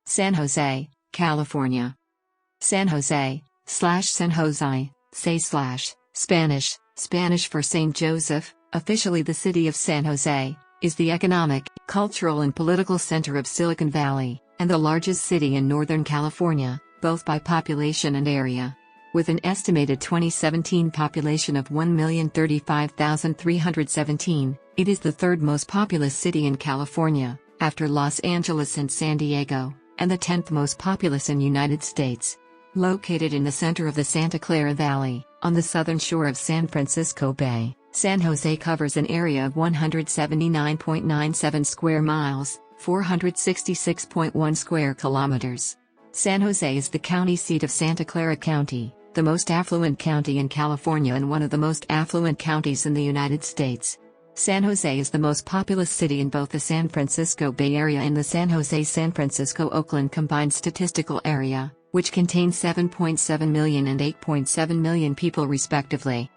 San Jose, California. San Jose, San Jose, Spanish for Saint Joseph, officially the city of San Jose, is the economic, cultural and political center of Silicon Valley, and the largest city in Northern California, both by population and area. With an estimated 2017 population of 1,035,317, it is the third most populous city in California, after Los Angeles and San Diego, and the 10th most populous in United States. Located in the center of the Santa Clara Valley, on the southern shore of San Francisco Bay, San Jose covers an area of 179.97 square miles, 466.1 square kilometers. San Jose is the county seat of Santa Clara County, the most affluent county in California and one of the most affluent counties in the United States. San Jose is the most populous city in both the San Francisco Bay Area and the San Jose-San Francisco-Oakland combined statistical area, which contains 7.7 million and 8.7 million people respectively.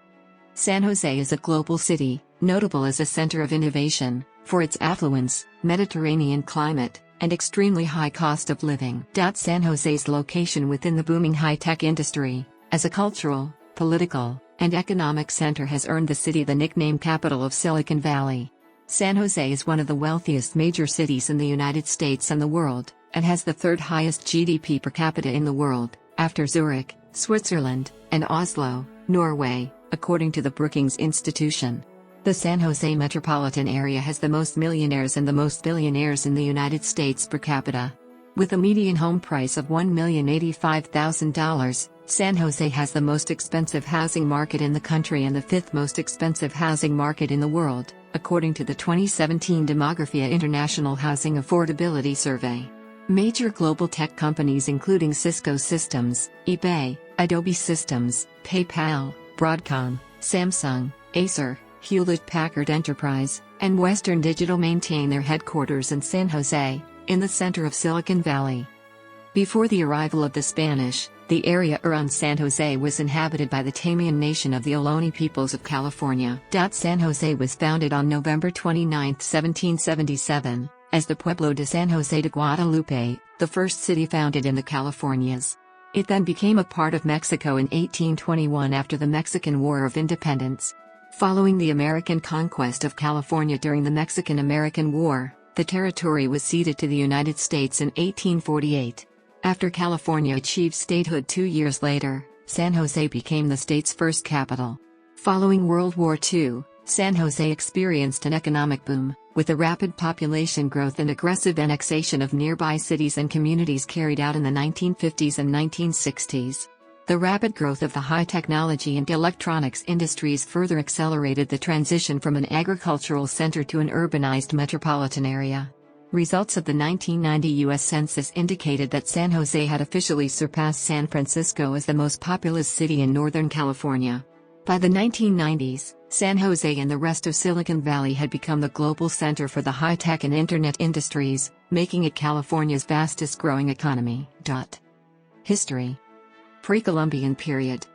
San Jose is a global city, notable as a center of innovation, for its affluence, Mediterranean climate, and extremely high cost of living. San Jose's location within the booming high-tech industry, as a cultural, political, and economic center has earned the city the nickname capital of Silicon Valley. San Jose is one of the wealthiest major cities in the United States and the world, and has the third highest GDP per capita in the world, after Zurich, Switzerland, and Oslo, Norway, according to the Brookings Institution. The San Jose metropolitan area has the most millionaires and the most billionaires in the United States per capita. With a median home price of $1,085,000, San Jose has the most expensive housing market in the country and the fifth most expensive housing market in the world, according to the 2017 Demographia International Housing Affordability Survey. Major global tech companies including Cisco Systems, eBay, Adobe Systems, PayPal, Broadcom, Samsung, Acer, Hewlett-Packard Enterprise, and Western Digital maintain their headquarters in San Jose, in the center of Silicon Valley. Before the arrival of the Spanish, the area around San Jose was inhabited by the Taíno nation of the Ohlone peoples of California. San Jose was founded on November 29, 1777, as the Pueblo de San Jose de Guadalupe, the first city founded in the Californias. It then became a part of Mexico in 1821 after the Mexican War of Independence. Following the American conquest of California during the Mexican-American War, the territory was ceded to the United States in 1848. After California achieved statehood 2 years later, San Jose became the state's first capital. Following World War II, San Jose experienced an economic boom, with a rapid population growth and aggressive annexation of nearby cities and communities carried out in the 1950s and 1960s. The rapid growth of the high technology and electronics industries further accelerated the transition from an agricultural center to an urbanized metropolitan area. Results of the 1990 U.S. Census indicated that San Jose had officially surpassed San Francisco as the most populous city in Northern California. By the 1990s, San Jose and the rest of Silicon Valley had become the global center for the high-tech and internet industries, making it California's fastest-growing economy. History. Pre-Columbian period.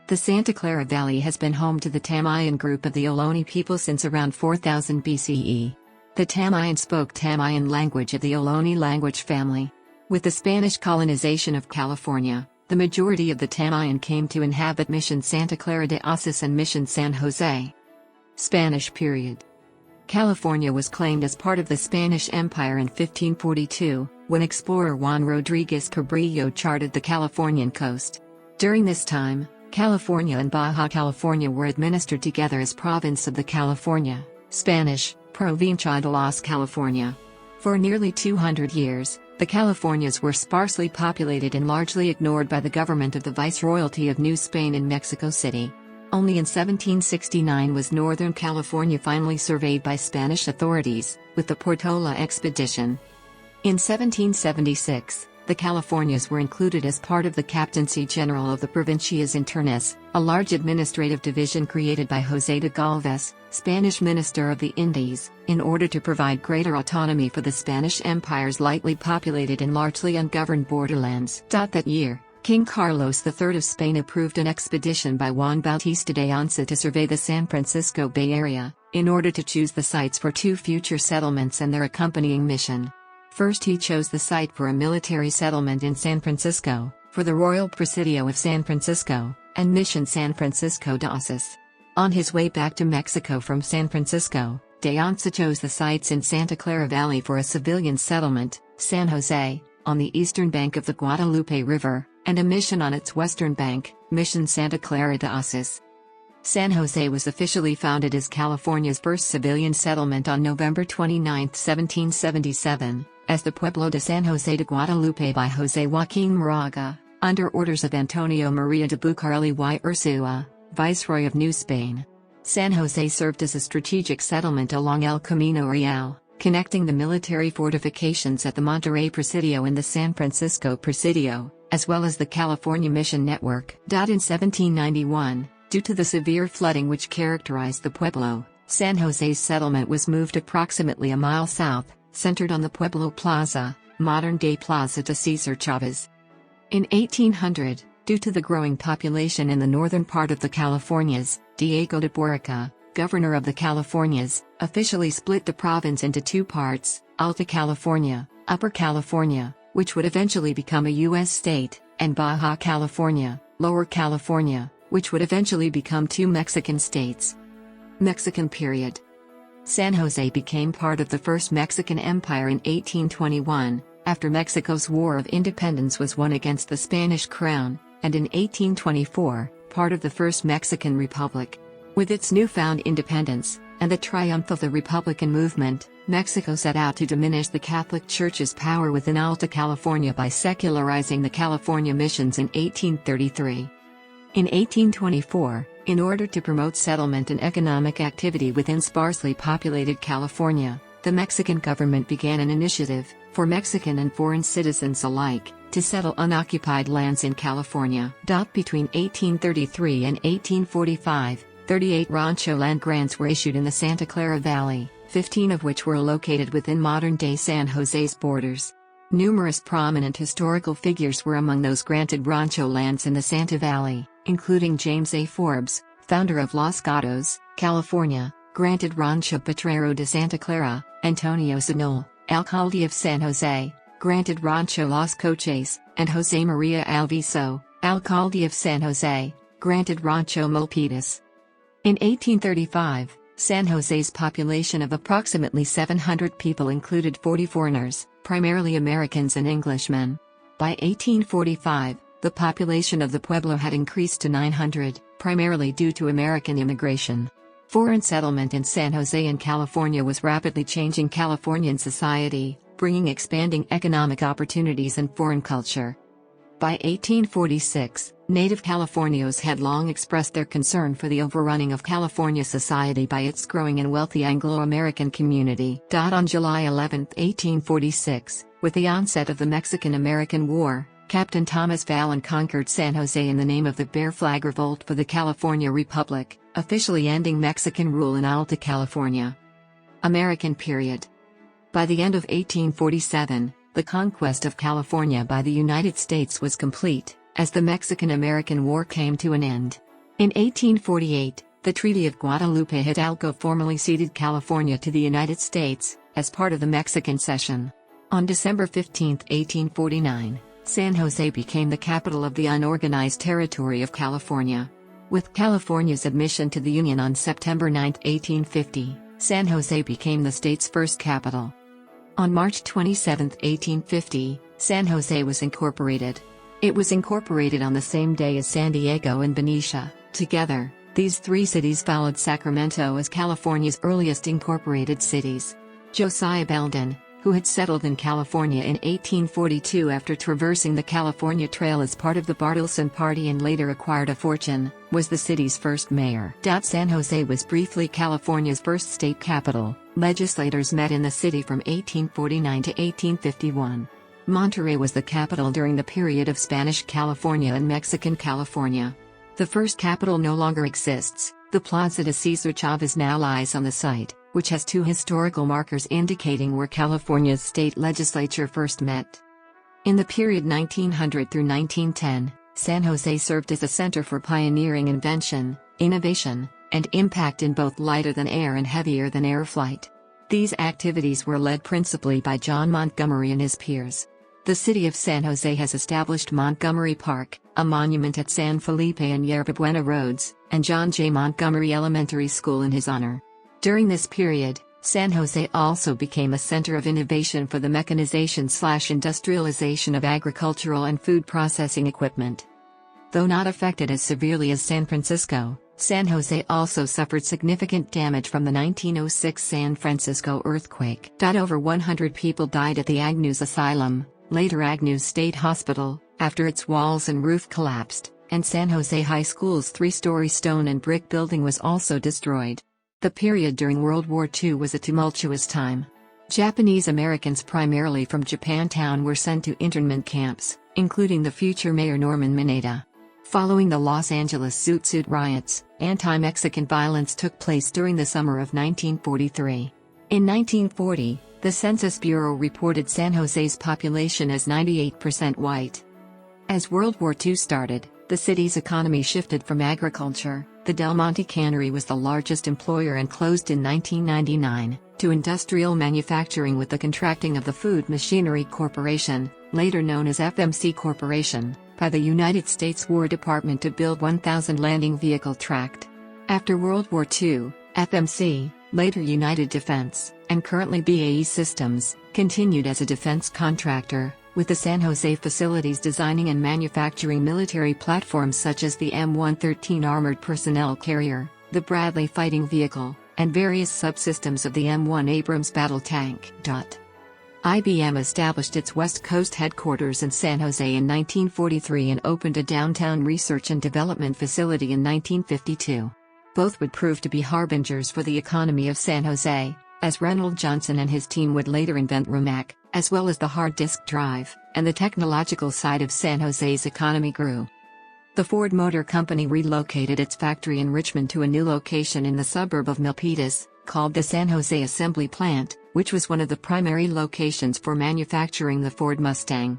The Santa Clara Valley has been home to the Tamayan group of the Ohlone people since around 4000 BCE. The Tamayan spoke Tamayan language of the Ohlone language family. With the Spanish colonization of California, the majority of the Tamayan came to inhabit Mission Santa Clara de Osos and Mission San Jose. Spanish period. California was claimed as part of the Spanish Empire in 1542, when explorer Juan Rodriguez Cabrillo charted the Californian coast. During this time, California and Baja California were administered together as province of the California, Spanish, Provincia de las California. For nearly 200 years, the Californias were sparsely populated and largely ignored by the government of the Viceroyalty of New Spain in Mexico City. Only in 1769 was Northern California finally surveyed by Spanish authorities, with the Portola expedition. In 1776, the Californias were included as part of the Captaincy General of the Provincias Internas, a large administrative division created by José de Galvez, Spanish Minister of the Indies, in order to provide greater autonomy for the Spanish Empire's lightly populated and largely ungoverned borderlands. That year, King Carlos III of Spain approved an expedition by Juan Bautista de Once to survey the San Francisco Bay Area, in order to choose the sites for 2 future settlements and their accompanying mission. First he chose the site for a military settlement in San Francisco, for the Royal Presidio of San Francisco, and Mission San Francisco de Osos. On his way back to Mexico from San Francisco, de Onça chose the sites in Santa Clara Valley for a civilian settlement, San Jose, on the eastern bank of the Guadalupe River, and a mission on its western bank, Mission Santa Clara de Osos. San Jose was officially founded as California's first civilian settlement on November 29, 1777, as the Pueblo de San Jose de Guadalupe by José Joaquín Moraga, under orders of Antonio María de Bucareli y Ursúa, Viceroy of New Spain. San Jose served as a strategic settlement along El Camino Real, connecting the military fortifications at the Monterrey Presidio and the San Francisco Presidio, as well as the California Mission Network. In 1791, due to the severe flooding which characterized the Pueblo, San Jose's settlement was moved approximately a mile south, centered on the Pueblo Plaza, modern-day Plaza de Cesar Chavez. In 1800, due to the growing population in the northern part of the Californias, Diego de Borica, governor of the Californias, officially split the province into two parts, Alta California, Upper California, which would eventually become a U.S. state, and Baja California, Lower California, which would eventually become two Mexican states. Mexican period. San Jose became part of the First Mexican Empire in 1821, after Mexico's War of Independence was won against the Spanish crown, and in 1824, part of the First Mexican Republic. With its newfound independence, and the triumph of the Republican movement, Mexico set out to diminish the Catholic Church's power within Alta California by secularizing the California missions in 1833. In 1824, in order to promote settlement and economic activity within sparsely populated California, the Mexican government began an initiative, for Mexican and foreign citizens alike, to settle unoccupied lands in California. Between 1833 and 1845, 38 rancho land grants were issued in the Santa Clara Valley, 15 of which were located within modern-day San Jose's borders. Numerous prominent historical figures were among those granted rancho lands in the Santa Valley, including James A. Forbes, founder of Los Gatos, California, granted Rancho Potrero de Santa Clara; Antonio Sanol, alcalde of San Jose, granted Rancho Los Coches; and José María Alviso, alcalde of San Jose, granted Rancho Milpitas. In 1835, San Jose's population of approximately 700 people included 40 foreigners, primarily Americans and Englishmen. By 1845, the population of the Pueblo had increased to 900, primarily due to American immigration. Foreign settlement in San Jose and California was rapidly changing Californian society, bringing expanding economic opportunities and foreign culture. By 1846, native Californios had long expressed their concern for the overrunning of California society by its growing and wealthy Anglo-American community. On July 11, 1846, with the onset of the Mexican-American War, Captain Thomas Fallon conquered San Jose in the name of the Bear Flag Revolt for the California Republic, officially ending Mexican rule in Alta California. American period. By the end of 1847, the conquest of California by the United States was complete, as the Mexican-American War came to an end. In 1848, the Treaty of Guadalupe Hidalgo formally ceded California to the United States, as part of the Mexican cession. On December 15, 1849, San Jose became the capital of the unorganized territory of California. With California's admission to the Union on September 9, 1850, San Jose became the state's first capital. On March 27, 1850, San Jose was incorporated. It was incorporated on the same day as San Diego and Benicia. Together, these three cities followed Sacramento as California's earliest incorporated cities. Josiah Belden, who had settled in California in 1842 after traversing the California Trail as part of the Bartleson Party and later acquired a fortune, was the city's first mayor. San Jose was briefly California's first state capital. Legislators met in the city from 1849 to 1851. Monterrey was the capital during the period of Spanish California and Mexican California. The first capital no longer exists. The Plaza de Cesar Chavez now lies on the site, which has two historical markers indicating where California's state legislature first met. In the period 1900 through 1910, San Jose served as a center for pioneering invention, innovation, and impact in both lighter-than-air and heavier-than-air flight. These activities were led principally by John Montgomery and his peers. The city of San Jose has established Montgomery Park, a monument at San Felipe and Yerba Buena Roads, and John J. Montgomery Elementary School in his honor. During this period, San Jose also became a center of innovation for the mechanization/industrialization of agricultural and food processing equipment. Though not affected as severely as San Francisco, San Jose also suffered significant damage from the 1906 San Francisco earthquake. Over 100 people died at the Agnews Asylum, later Agnews State Hospital, after its walls and roof collapsed, and San Jose High School's three-story stone and brick building was also destroyed. The period during World War II was a tumultuous time. Japanese Americans primarily from Japantown were sent to internment camps, including the future Mayor Norman Mineta. Following the Los Angeles Zoot Suit riots, anti-Mexican violence took place during the summer of 1943. In 1940, the Census Bureau reported San Jose's population as 98% white. As World War II started, the city's economy shifted from agriculture, the Del Monte Cannery was the largest employer and closed in 1999, to industrial manufacturing with the contracting of the Food Machinery Corporation, later known as FMC Corporation, by the United States War Department to build 1,000 landing vehicle tracked. After World War II, FMC, later United Defense, and currently BAE Systems, continued as a defense contractor, with the San Jose facilities designing and manufacturing military platforms such as the M113 armored personnel carrier, the Bradley fighting vehicle, and various subsystems of the M1 Abrams battle tank. IBM established its West Coast headquarters in San Jose in 1943 and opened a downtown research and development facility in 1952. Both would prove to be harbingers for the economy of San Jose, as Reynold Johnson and his team would later invent ROMAC, as well as the hard disk drive, and the technological side of San Jose's economy grew. The Ford Motor Company relocated its factory in Richmond to a new location in the suburb of Milpitas, called the San Jose Assembly Plant, which was one of the primary locations for manufacturing the Ford Mustang.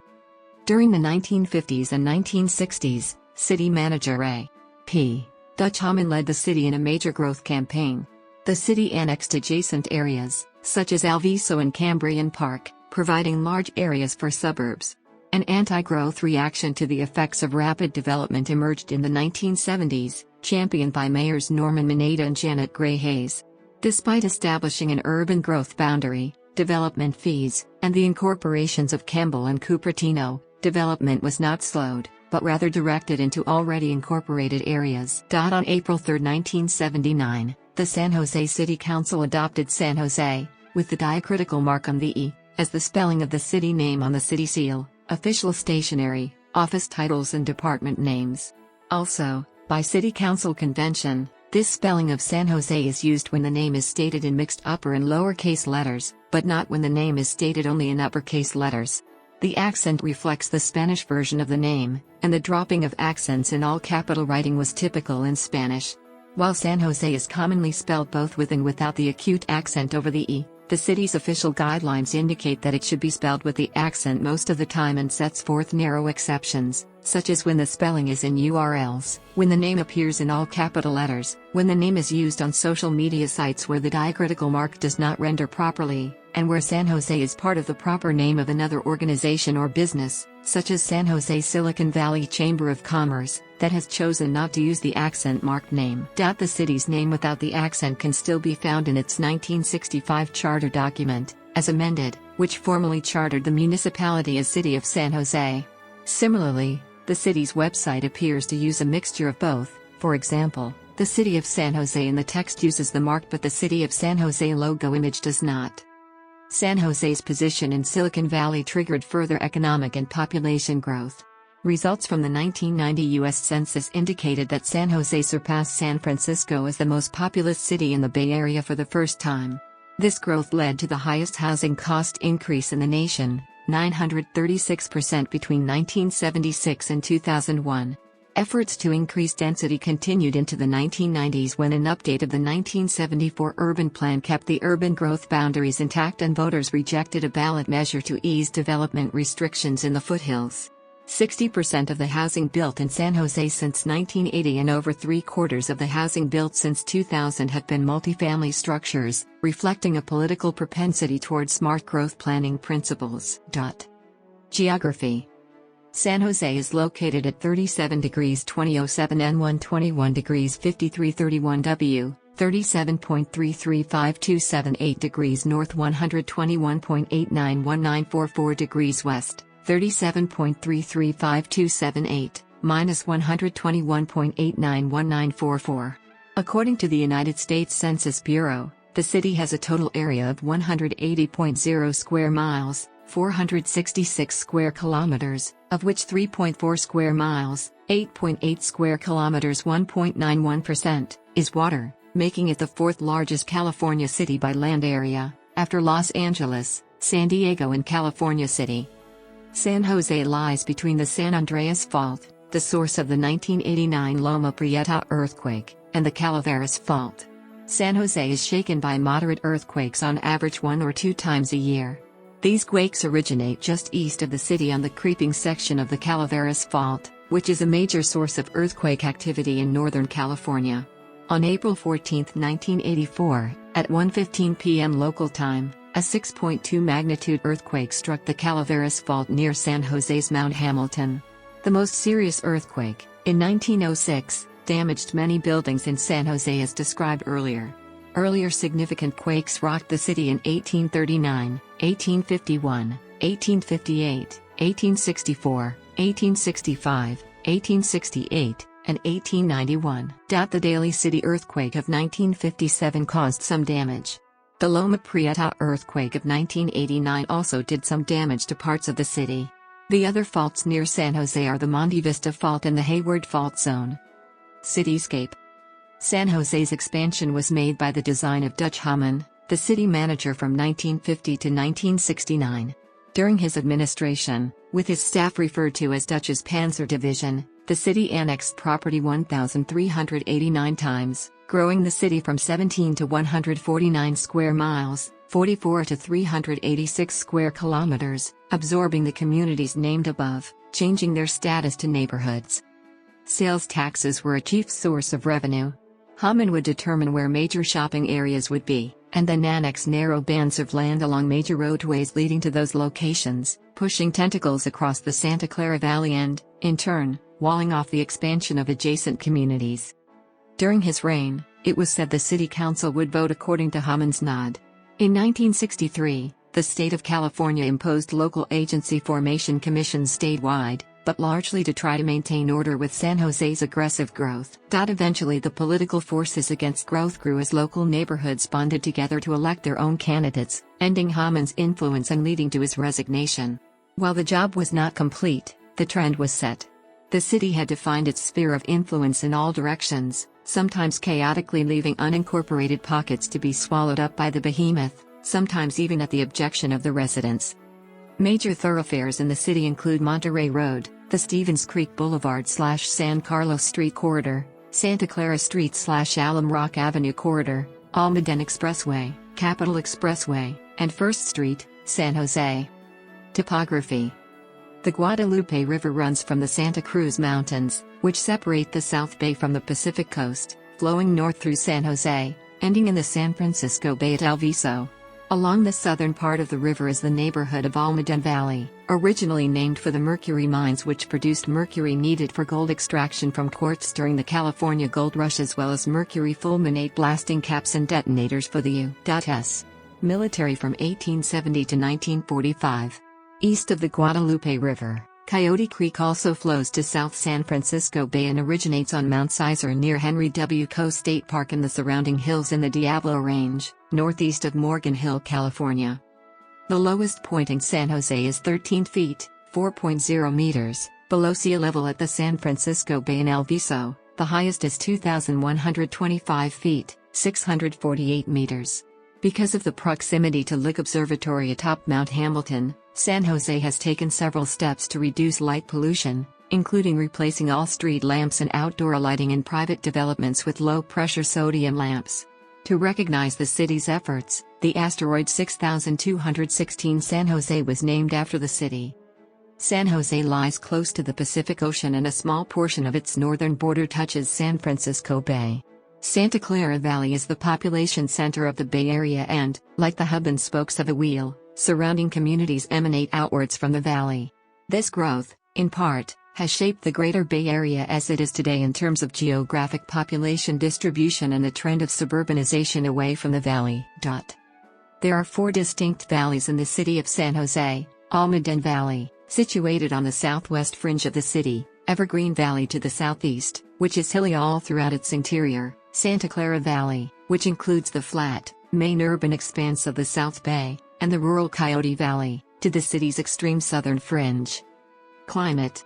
During the 1950s and 1960s, city manager A.P. Dutch Hamann led the city in a major growth campaign. The city annexed adjacent areas, such as Alviso and Cambrian Park, providing large areas for suburbs. An anti-growth reaction to the effects of rapid development emerged in the 1970s, championed by mayors Norman Mineta and Janet Gray Hayes. Despite establishing an urban growth boundary, development fees, and the incorporations of Kemble and Cupertino, development was not slowed, but rather directed into already incorporated areas. On April 3, 1979, the San Jose City Council adopted San Jose, with the diacritical mark on the E, as the spelling of the city name on the city seal, official stationery, office titles and department names. Also, by City Council convention, this spelling of San Jose is used when the name is stated in mixed upper and lowercase letters, but not when the name is stated only in uppercase letters. The accent reflects the Spanish version of the name, and the dropping of accents in all capital writing was typical in Spanish. While San Jose is commonly spelled both with and without the acute accent over the E, the city's official guidelines indicate that it should be spelled with the accent most of the time and sets forth narrow exceptions, such as when the spelling is in URLs, when the name appears in all capital letters, when the name is used on social media sites where the diacritical mark does not render properly, and where San Jose is part of the proper name of another organization or business, such as San Jose Silicon Valley Chamber of Commerce, that has chosen not to use the accent-marked name. The city's name without the accent can still be found in its 1965 charter document, as amended, which formally chartered the municipality as City of San Jose. Similarly, the city's website appears to use a mixture of both. For example, the City of San Jose in the text uses the mark but the City of San Jose logo image does not. San Jose's position in Silicon Valley triggered further economic and population growth. Results from the 1990 U.S. Census indicated that San Jose surpassed San Francisco as the most populous city in the Bay Area for the first time. This growth led to the highest housing cost increase in the nation, 936% between 1976 and 2001. Efforts to increase density continued into the 1990s when an update of the 1974 urban plan kept the urban growth boundaries intact and voters rejected a ballot measure to ease development restrictions in the foothills. 60% of the housing built in San Jose since 1980 and over 3/4 of the housing built since 2000 have been multifamily structures, reflecting a political propensity toward smart growth planning principles. Geography. San Jose is located at 37 degrees 2007 N 121 degrees 5331 W, 37.335278 degrees north 121.891944 degrees west, 37.335278, minus 121.891944. According to the United States Census Bureau, the city has a total area of 180.0 square miles, 466 square kilometers, of which 3.4 square miles, 8.8 square kilometers 1.91%, is water, making it the fourth largest California city by land area, after Los Angeles, San Diego and California City. San Jose lies between the San Andreas Fault, the source of the 1989 Loma Prieta earthquake, and the Calaveras Fault. San Jose is shaken by moderate earthquakes on average 1 or 2 times a year. These quakes originate just east of the city on the creeping section of the Calaveras Fault, which is a major source of earthquake activity in Northern California. On April 14, 1984, at 1:15 p.m. local time, a 6.2 magnitude earthquake struck the Calaveras Fault near San Jose's Mount Hamilton. The most serious earthquake, in 1906, damaged many buildings in San Jose as described earlier. Earlier significant quakes rocked the city in 1839, 1851, 1858, 1864, 1865, 1868, and 1891. The Daly City earthquake of 1957 caused some damage. The Loma Prieta earthquake of 1989 also did some damage to parts of the city. The other faults near San Jose are the Monte Vista Fault and the Hayward Fault Zone. Cityscape. San Jose's expansion was made by the design of Dutch Hamann, the city manager from 1950 to 1969. During his administration, with his staff referred to as Dutch's Panzer Division, the city annexed property 1,389 times, growing the city from 17 to 149 square miles, 44 to 386 square kilometers, absorbing the communities named above, changing their status to neighborhoods. Sales taxes were a chief source of revenue. Hamann would determine where major shopping areas would be, and then annex narrow bands of land along major roadways leading to those locations, pushing tentacles across the Santa Clara Valley and, in turn, walling off the expansion of adjacent communities. During his reign, it was said the city council would vote according to Hamann's nod. In 1963, the state of California imposed local agency formation commissions statewide, but largely to try to maintain order with San Jose's aggressive growth. Eventually the political forces against growth grew as local neighborhoods bonded together to elect their own candidates, ending Hamann's influence and leading to his resignation. While the job was not complete, the trend was set. The city had defined its sphere of influence in all directions, sometimes chaotically leaving unincorporated pockets to be swallowed up by the behemoth, sometimes even at the objection of the residents. Major thoroughfares in the city include Monterey Road, the Stevens Creek Boulevard/San Carlos Street Corridor, Santa Clara Street/Alum Rock Avenue Corridor, Almaden Expressway, Capitol Expressway, and First Street, San Jose. Topography. The Guadalupe River runs from the Santa Cruz Mountains, which separate the South Bay from the Pacific Coast, flowing north through San Jose, ending in the San Francisco Bay at El Viso. Along the southern part of the river is the neighborhood of Almaden Valley, originally named for the mercury mines which produced mercury needed for gold extraction from quartz during the California Gold Rush, as well as mercury fulminate blasting caps and detonators for the U.S. military from 1870 to 1945. East of the Guadalupe River, Coyote Creek also flows to South San Francisco Bay and originates on Mount Sizer near Henry W. Coe State Park and the surrounding hills in the Diablo Range, northeast of Morgan Hill, California. The lowest point in San Jose is 13 feet, 4.0 meters, below sea level at the San Francisco Bay in El Viso. The highest is 2,125 feet, 648 meters. Because of the proximity to Lick Observatory atop Mount Hamilton, San Jose has taken several steps to reduce light pollution, including replacing all street lamps and outdoor lighting in private developments with low-pressure sodium lamps. To recognize the city's efforts, the asteroid 6216 San Jose was named after the city. San Jose lies close to the Pacific Ocean and a small portion of its northern border touches San Francisco Bay. Santa Clara Valley is the population center of the Bay Area and, like the hub and spokes of a wheel, surrounding communities emanate outwards from the valley. This growth, in part, has shaped the greater Bay Area as it is today in terms of geographic population distribution and the trend of suburbanization away from the valley. There are 4 distinct valleys in the city of San Jose: Almaden Valley, situated on the southwest fringe of the city; Evergreen Valley to the southeast, which is hilly all throughout its interior; Santa Clara Valley, which includes the flat, main urban expanse of the South Bay; and the rural Coyote Valley, to the city's extreme southern fringe. Climate: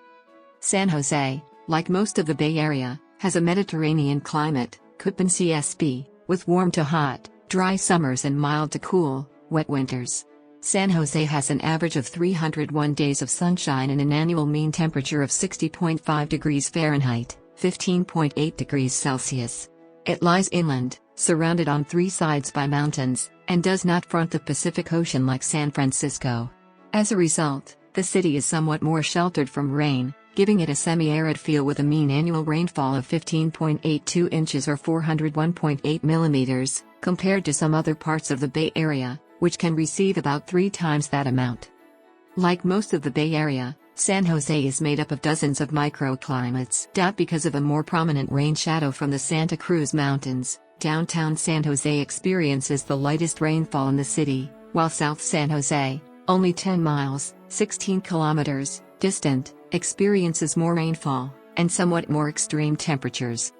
San Jose, like most of the Bay Area, has a Mediterranean climate, Köppen CSB, with warm to hot, dry summers and mild to cool, wet winters. San Jose has an average of 301 days of sunshine and an annual mean temperature of 60.5 degrees Fahrenheit, 15.8 degrees Celsius. It lies inland, surrounded on 3 sides by mountains, and does not front the Pacific Ocean like San Francisco. As a result, the city is somewhat more sheltered from rain, giving it a semi-arid feel with a mean annual rainfall of 15.82 inches or 401.8 millimeters, compared to some other parts of the Bay Area, which can receive about 3 times that amount. Like most of the Bay Area, San Jose is made up of dozens of microclimates. Because of a more prominent rain shadow from the Santa Cruz Mountains, downtown San Jose experiences the lightest rainfall in the city, while South San Jose, only 10 miles, 16 kilometers, distant, experiences more rainfall, and somewhat more extreme temperatures.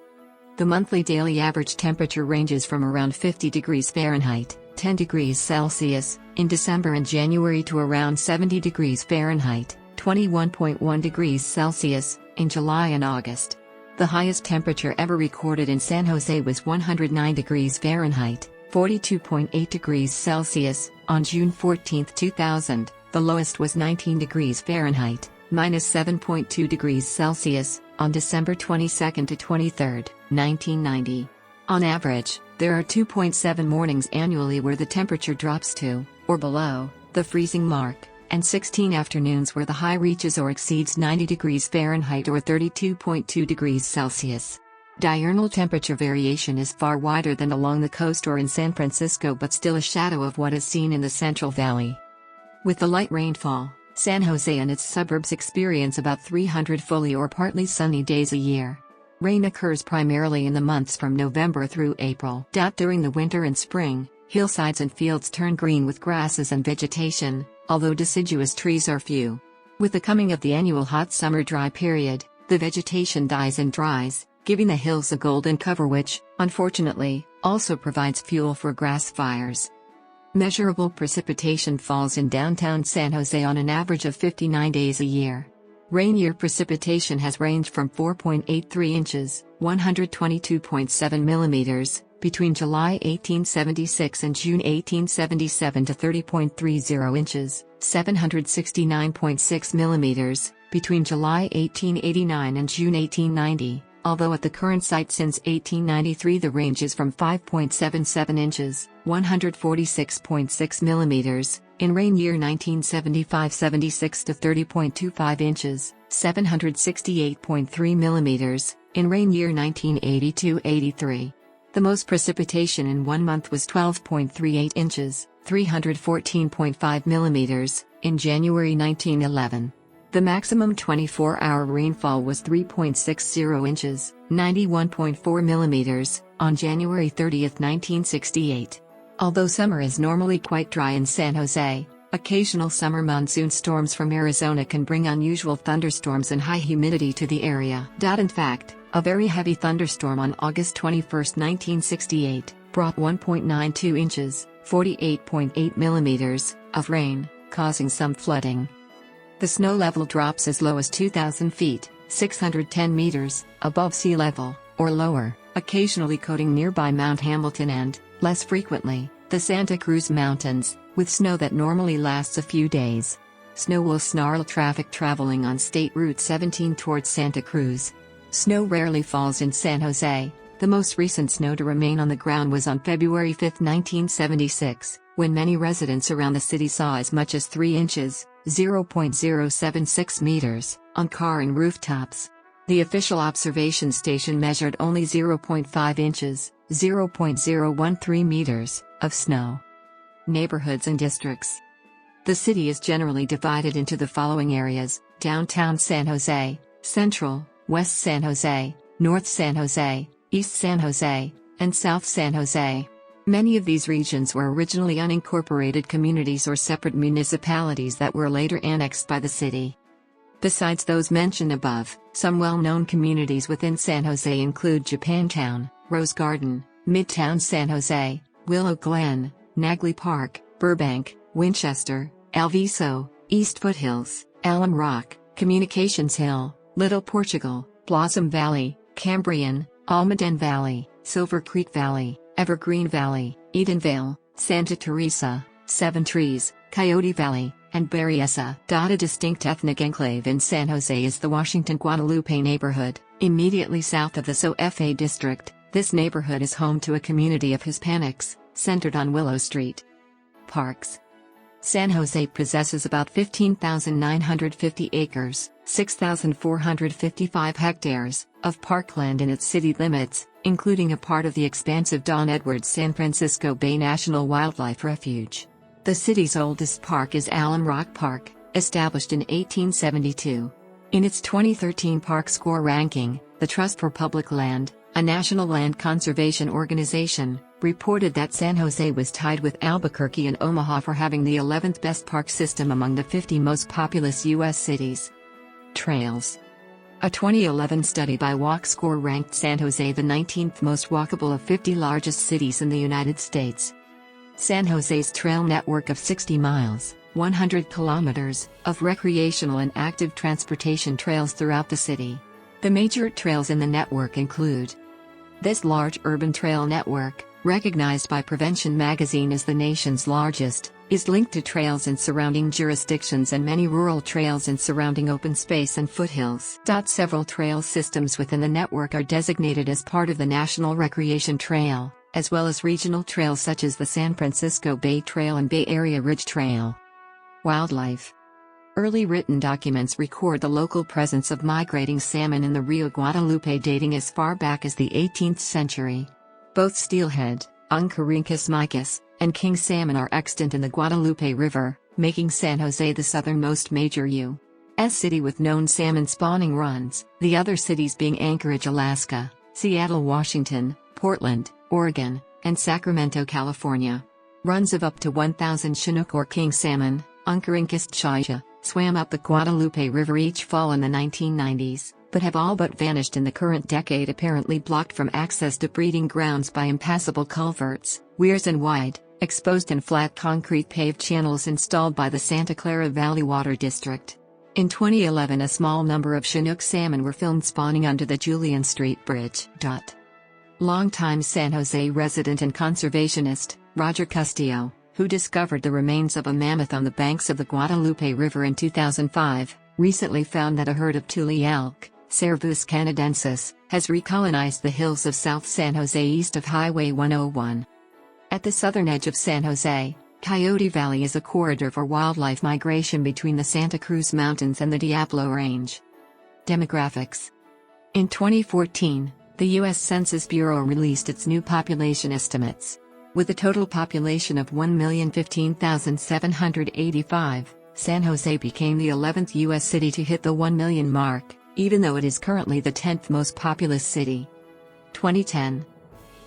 The monthly daily average temperature ranges from around 50 degrees Fahrenheit, 10 degrees Celsius, in December and January to around 70 degrees Fahrenheit, 21.1 degrees Celsius, in July and August. The highest temperature ever recorded in San Jose was 109 degrees Fahrenheit, 42.8 degrees Celsius, on June 14, 2000. The lowest was 19 degrees Fahrenheit, minus 7.2 degrees Celsius, on December 22 to 23, 1990. On average, there are 2.7 mornings annually where the temperature drops to, or below, the freezing mark, and 16 afternoons where the high reaches or exceeds 90 degrees Fahrenheit or 32.2 degrees Celsius. Diurnal temperature variation is far wider than along the coast or in San Francisco, but still a shadow of what is seen in the Central Valley. With the light rainfall, San Jose and its suburbs experience about 300 fully or partly sunny days a year. Rain occurs primarily in the months from November through April. During the winter and spring, hillsides and fields turn green with grasses and vegetation, although deciduous trees are few. With the coming of the annual hot summer dry period, the vegetation dies and dries, giving the hills a golden cover which, unfortunately, also provides fuel for grass fires. Measurable precipitation falls in downtown San Jose on an average of 59 days a year. Rain-year precipitation has ranged from 4.83 inches, 122.7 millimeters, between July 1876 and June 1877 to 30.30 inches, 769.6 millimeters, between July 1889 and June 1890, although at the current site since 1893 the range is from 5.77 inches, 146.6 millimeters, in rain year 1975-76 to 30.25 inches, 768.3 millimeters, in rain year 1982-83. The most precipitation in one month was 12.38 inches, 314.5 millimeters, in January 1911. The maximum 24-hour rainfall was 3.60 inches, 91.4 millimeters, on January 30, 1968. Although summer is normally quite dry in San Jose, occasional summer monsoon storms from Arizona can bring unusual thunderstorms and high humidity to the area. In fact, a very heavy thunderstorm on August 21, 1968, brought 1.92 inches, 48.8 millimeters, of rain, causing some flooding. The snow level drops as low as 2,000 feet, 610 meters, above sea level, or lower, occasionally coating nearby Mount Hamilton and, less frequently, the Santa Cruz Mountains, with snow that normally lasts a few days. Snow will snarl traffic traveling on State Route 17 towards Santa Cruz. Snow rarely falls in San Jose. The most recent snow to remain on the ground was on February 5, 1976, when many residents around the city saw as much as 3 inches, 0.076 meters, on car and rooftops. The official observation station measured only 0.5 inches, 0.013 meters, of snow. Neighborhoods and districts. The city is generally divided into the following areas: Downtown San Jose, Central, West San Jose, North San Jose, East San Jose, and South San Jose. Many of these regions were originally unincorporated communities or separate municipalities that were later annexed by the city. Besides those mentioned above, some well-known communities within San Jose include Japantown, Rose Garden, Midtown San Jose, Willow Glen, Nagley Park, Burbank, Winchester, Alviso, East Foothills, Alum Rock, Communications Hill, Little Portugal, Blossom Valley, Cambrian, Almaden Valley, Silver Creek Valley, Evergreen Valley, Edenvale, Santa Teresa, Seven Trees, Coyote Valley, and Berryessa. A distinct ethnic enclave in San Jose is the Washington-Guadalupe neighborhood, immediately south of the SoFA district. This neighborhood is home to a community of Hispanics, centered on Willow Street. Parks. San Jose possesses about 15,950 acres, 6,455 hectares, of parkland in its city limits, including a part of the expansive Don Edwards San Francisco Bay National Wildlife Refuge. The city's oldest park is Alum Rock Park, established in 1872. In its 2013 Park Score ranking, the Trust for Public Land, a national land conservation organization, reported that San Jose was tied with Albuquerque and Omaha for having the 11th best park system among the 50 most populous U.S. cities. Trails. A 2011 study by WalkScore ranked San Jose the 19th most walkable of 50 largest cities in the United States. San Jose's trail network of 60 miles, 100 kilometers, of recreational and active transportation trails throughout the city. The major trails in the network include: this large urban trail network, recognized by Prevention Magazine as the nation's largest, is linked to trails in surrounding jurisdictions and many rural trails in surrounding open space and foothills. Several trail systems within the network are designated as part of the National Recreation Trail, as well as regional trails such as the San Francisco Bay Trail and Bay Area Ridge Trail. Wildlife. Early written documents record the local presence of migrating salmon in the Rio Guadalupe dating as far back as the 18th century. Both steelhead, Oncorhynchus michus, and king salmon are extant in the Guadalupe River, making San Jose the southernmost major U.S. city with known salmon spawning runs, the other cities being Anchorage, Alaska, Seattle, Washington, Portland, Oregon, and Sacramento, California. Runs of up to 1,000 Chinook or king salmon, Oncorhynchus tschia, swam up the Guadalupe River each fall in the 1990s, but have all but vanished in the current decade, apparently blocked from access to breeding grounds by impassable culverts, weirs and wide, exposed and flat concrete paved channels installed by the Santa Clara Valley Water District. In 2011, a small number of Chinook salmon were filmed spawning under the Julian Street Bridge. Longtime San Jose resident and conservationist, Roger Castillo, who discovered the remains of a mammoth on the banks of the Guadalupe River in 2005, recently found that a herd of tule elk, Cervus canadensis, has recolonized the hills of South San Jose east of Highway 101. At the southern edge of San Jose, Coyote Valley is a corridor for wildlife migration between the Santa Cruz Mountains and the Diablo Range. Demographics. In 2014, the U.S. Census Bureau released its new population estimates. With a total population of 1,015,785, San Jose became the 11th U.S. city to hit the 1 million mark, even though it is currently the 10th most populous city. 2010.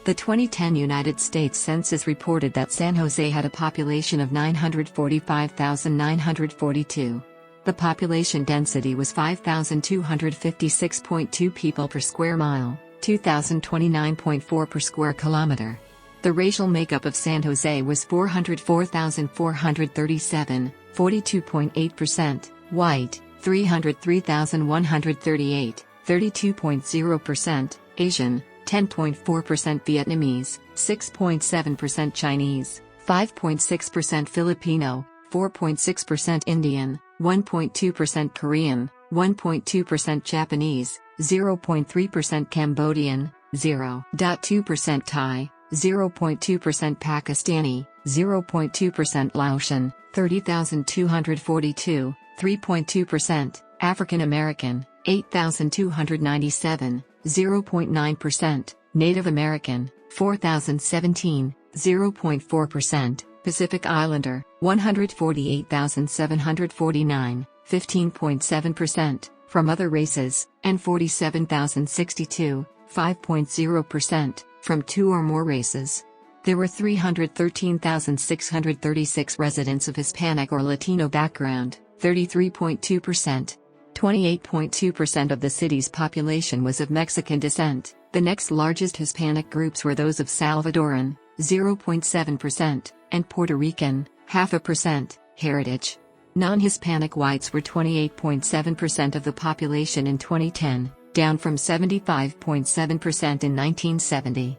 The 2010 United States Census reported that San Jose had a population of 945,942. The population density was 5,256.2 people per square mile, 2,029.4 per square kilometer. The racial makeup of San Jose was 404,437, 42.8%, white, 303,138, 32.0%, Asian, 10.4% Vietnamese, 6.7% Chinese, 5.6% Filipino, 4.6% Indian, 1.2% Korean, 1.2% Japanese, 0.3% Cambodian, 0.2% Thai, 0.2% Pakistani, 0.2% Laotian, 30,242, 3.2%, African American, 8,297, 0.9%, Native American, 4,017, 0.4%, Pacific Islander, 148,749, 15.7%, from other races, and 47,062, 5.0%, from two or more races. There were 313,636 residents of Hispanic or Latino background, 33.2%. 28.2% of the city's population was of Mexican descent. The next largest Hispanic groups were those of Salvadoran, 0.7%, and Puerto Rican, 0.5%, heritage. Non-Hispanic whites were 28.7% of the population in 2010, down from 75.7% in 1970.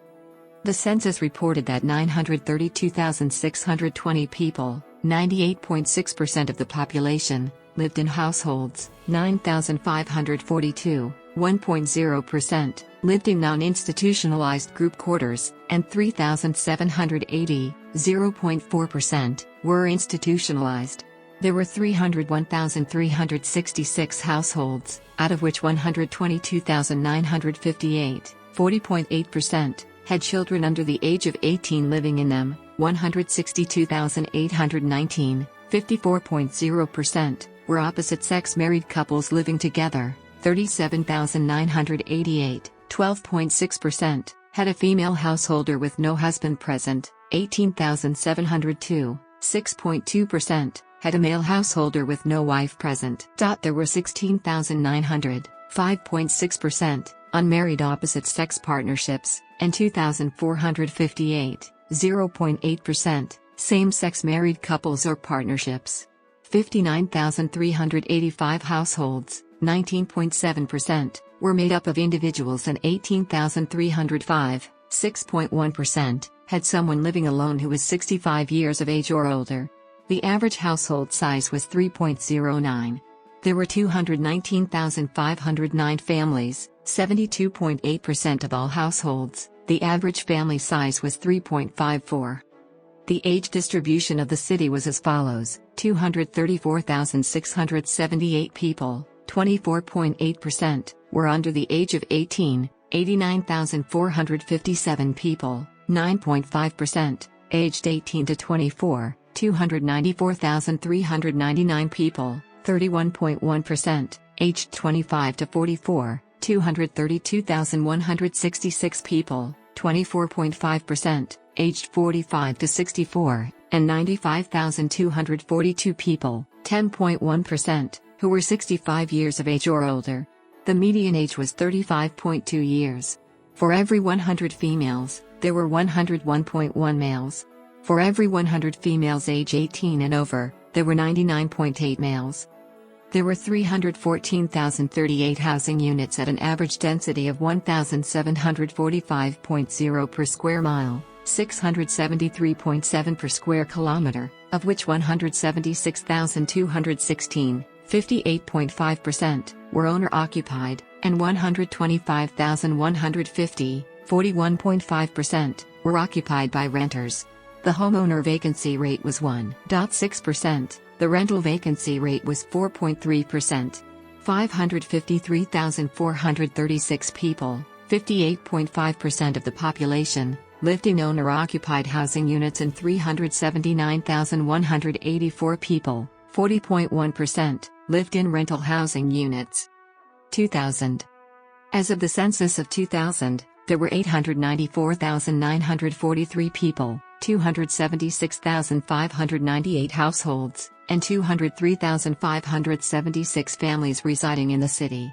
The census reported that 932,620 people, 98.6% of the population, lived in households. 9,542, 1.0%, lived in non-institutionalized group quarters, and 3,780, 0.4%, were institutionalized. There were 301,366 households, out of which 122,958, 40.8%, had children under the age of 18 living in them, 162,819, 54.0%, were opposite-sex married couples living together, 37,988, 12.6%, had a female householder with no husband present, 18,702, 6.2%, had a male householder with no wife present. There were 16,900, 5.6%, unmarried opposite-sex partnerships, and 2,458, 0.8%, same-sex married couples or partnerships. 59,385 households, 19.7%, were made up of individuals, and 18,305, 6.1%, had someone living alone who was 65 years of age or older. The average household size was 3.09. There were 219,509 families, 72.8% of all households. The average family size was 3.54. The age distribution of the city was as follows: 234,678 people, 24.8%, were under the age of 18, 89,457 people, 9.5%, aged 18 to 24, 294,399 people, 31.1%, aged 25 to 44, 232,166 people, 24.5%, aged 45 to 64, and 95,242 people, 10.1%, who were 65 years of age or older. The median age was 35.2 years. For every 100 females, there were 101.1 males. For every 100 females age 18 and over, there were 99.8 males. There were 314,038 housing units at an average density of 1,745.0 per square mile, 673.7 per square kilometer, of which 176,216, 58.5%, were owner-occupied, and 125,150, 41.5%, were occupied by renters. The homeowner vacancy rate was 1.6%, the rental vacancy rate was 4.3%. 553,436 people, 58.5% of the population, lived in owner-occupied housing units, and 379,184 people, 40.1%, lived in rental housing units. 2000. As of the census of 2000, there were 894,943 people, 276,598 households, and 203,576 families residing in the city.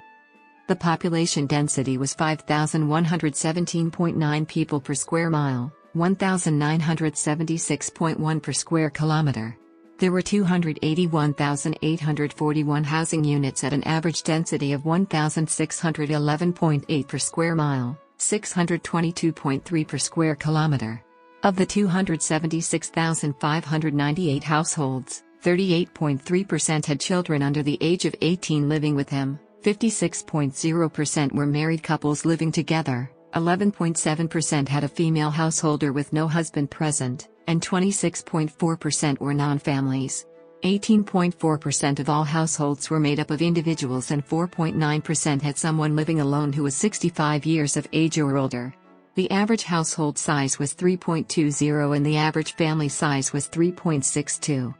The population density was 5,117.9 people per square mile, 1,976.1 per square kilometer. There were 281,841 housing units at an average density of 1,611.8 per square mile, 622.3 per square kilometer. Of the 276,598 households, 38.3% had children under the age of 18 living with him, 56.0% were married couples living together, 11.7% had a female householder with no husband present, and 26.4% were non-families. 18.4% of all households were made up of individuals and 4.9% had someone living alone who was 65 years of age or older. The average household size was 3.20 and the average family size was 3.62.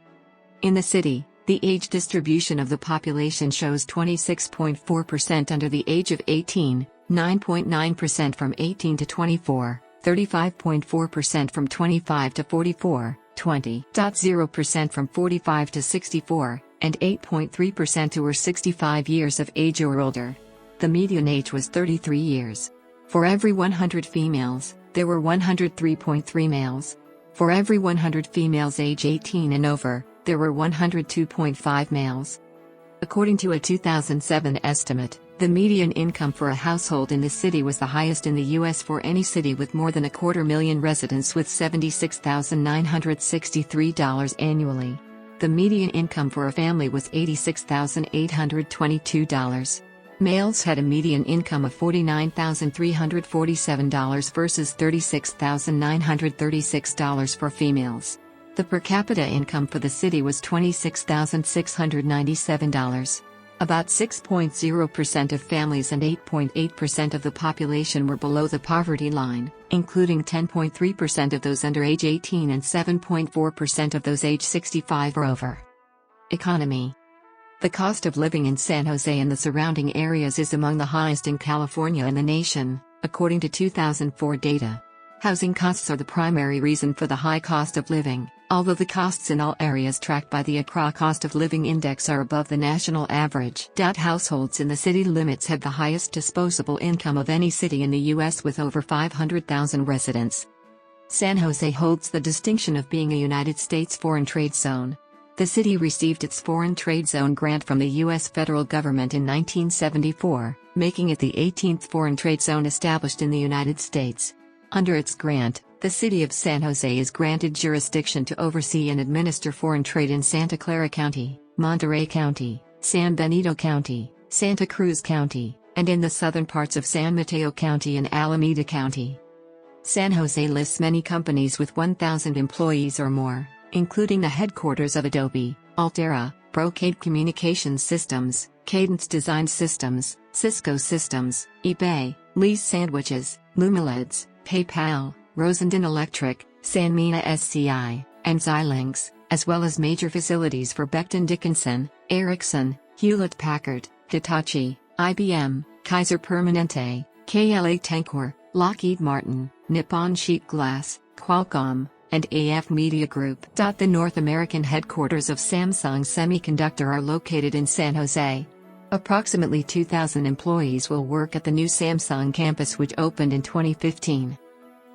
In the city, the age distribution of the population shows 26.4% under the age of 18, 9.9% from 18 to 24, 35.4% from 25 to 44, 20.0% from 45 to 64, and 8.3% who were 65 years of age or older. The median age was 33 years. For every 100 females, there were 103.3 males. For every 100 females age 18 and over, there were 102.5 males. According to a 2007 estimate, the median income for a household in the city was the highest in the U.S. for any city with more than 250,000 residents, with $76,963 annually. The median income for a family was $86,822. Males had a median income of $49,347 versus $36,936 for females. The per capita income for the city was $26,697. About 6.0% of families and 8.8% of the population were below the poverty line, including 10.3% of those under age 18 and 7.4% of those age 65 or over. Economy. The cost of living in San Jose and the surrounding areas is among the highest in California and the nation, according to 2004 data. Housing costs are the primary reason for the high cost of living, although the costs in all areas tracked by the ACRA Cost of Living Index are above the national average. Households in the city limits have the highest disposable income of any city in the U.S. with over 500,000 residents. San Jose holds the distinction of being a United States Foreign Trade Zone. The city received its Foreign Trade Zone grant from the U.S. federal government in 1974, making it the 18th foreign trade zone established in the United States. Under its grant, the city of San Jose is granted jurisdiction to oversee and administer foreign trade in Santa Clara County, Monterey County, San Benito County, Santa Cruz County, and in the southern parts of San Mateo County and Alameda County. San Jose lists many companies with 1,000 employees or more, including the headquarters of Adobe, Altera, Brocade Communications Systems, Cadence Design Systems, Cisco Systems, eBay, Lee's Sandwiches, Lumileds, PayPal, Rosendin Electric, Sanmina SCI, and Xilinx, as well as major facilities for Becton Dickinson, Ericsson, Hewlett-Packard, Hitachi, IBM, Kaiser Permanente, KLA Tencor, Lockheed Martin, Nippon Sheet Glass, Qualcomm, and AF Media Group. The North American headquarters of Samsung Semiconductor are located in San Jose. Approximately 2,000 employees will work at the new Samsung campus, which opened in 2015.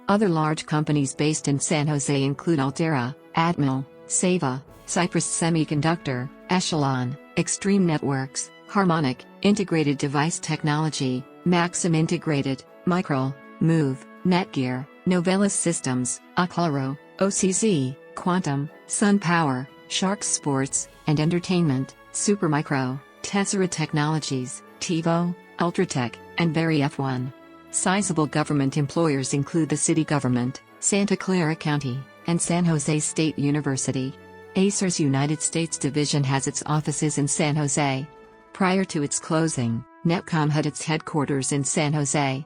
Other large companies based in San Jose include Altera, Atmel, Seva, Cypress Semiconductor, Echelon, Extreme Networks, Harmonic, Integrated Device Technology, Maxim Integrated, Microl, Move, Netgear, Novellus Systems, Aclaro, OCZ, Quantum, Sun Power, Sharks Sports and Entertainment, Supermicro, Tessera Technologies, TiVo, Ultratech, and Berry F1. Sizable government employers include the city government, Santa Clara County, and San Jose State University. Acer's United States division has its offices in San Jose. Prior to its closing, Netcom had its headquarters in San Jose.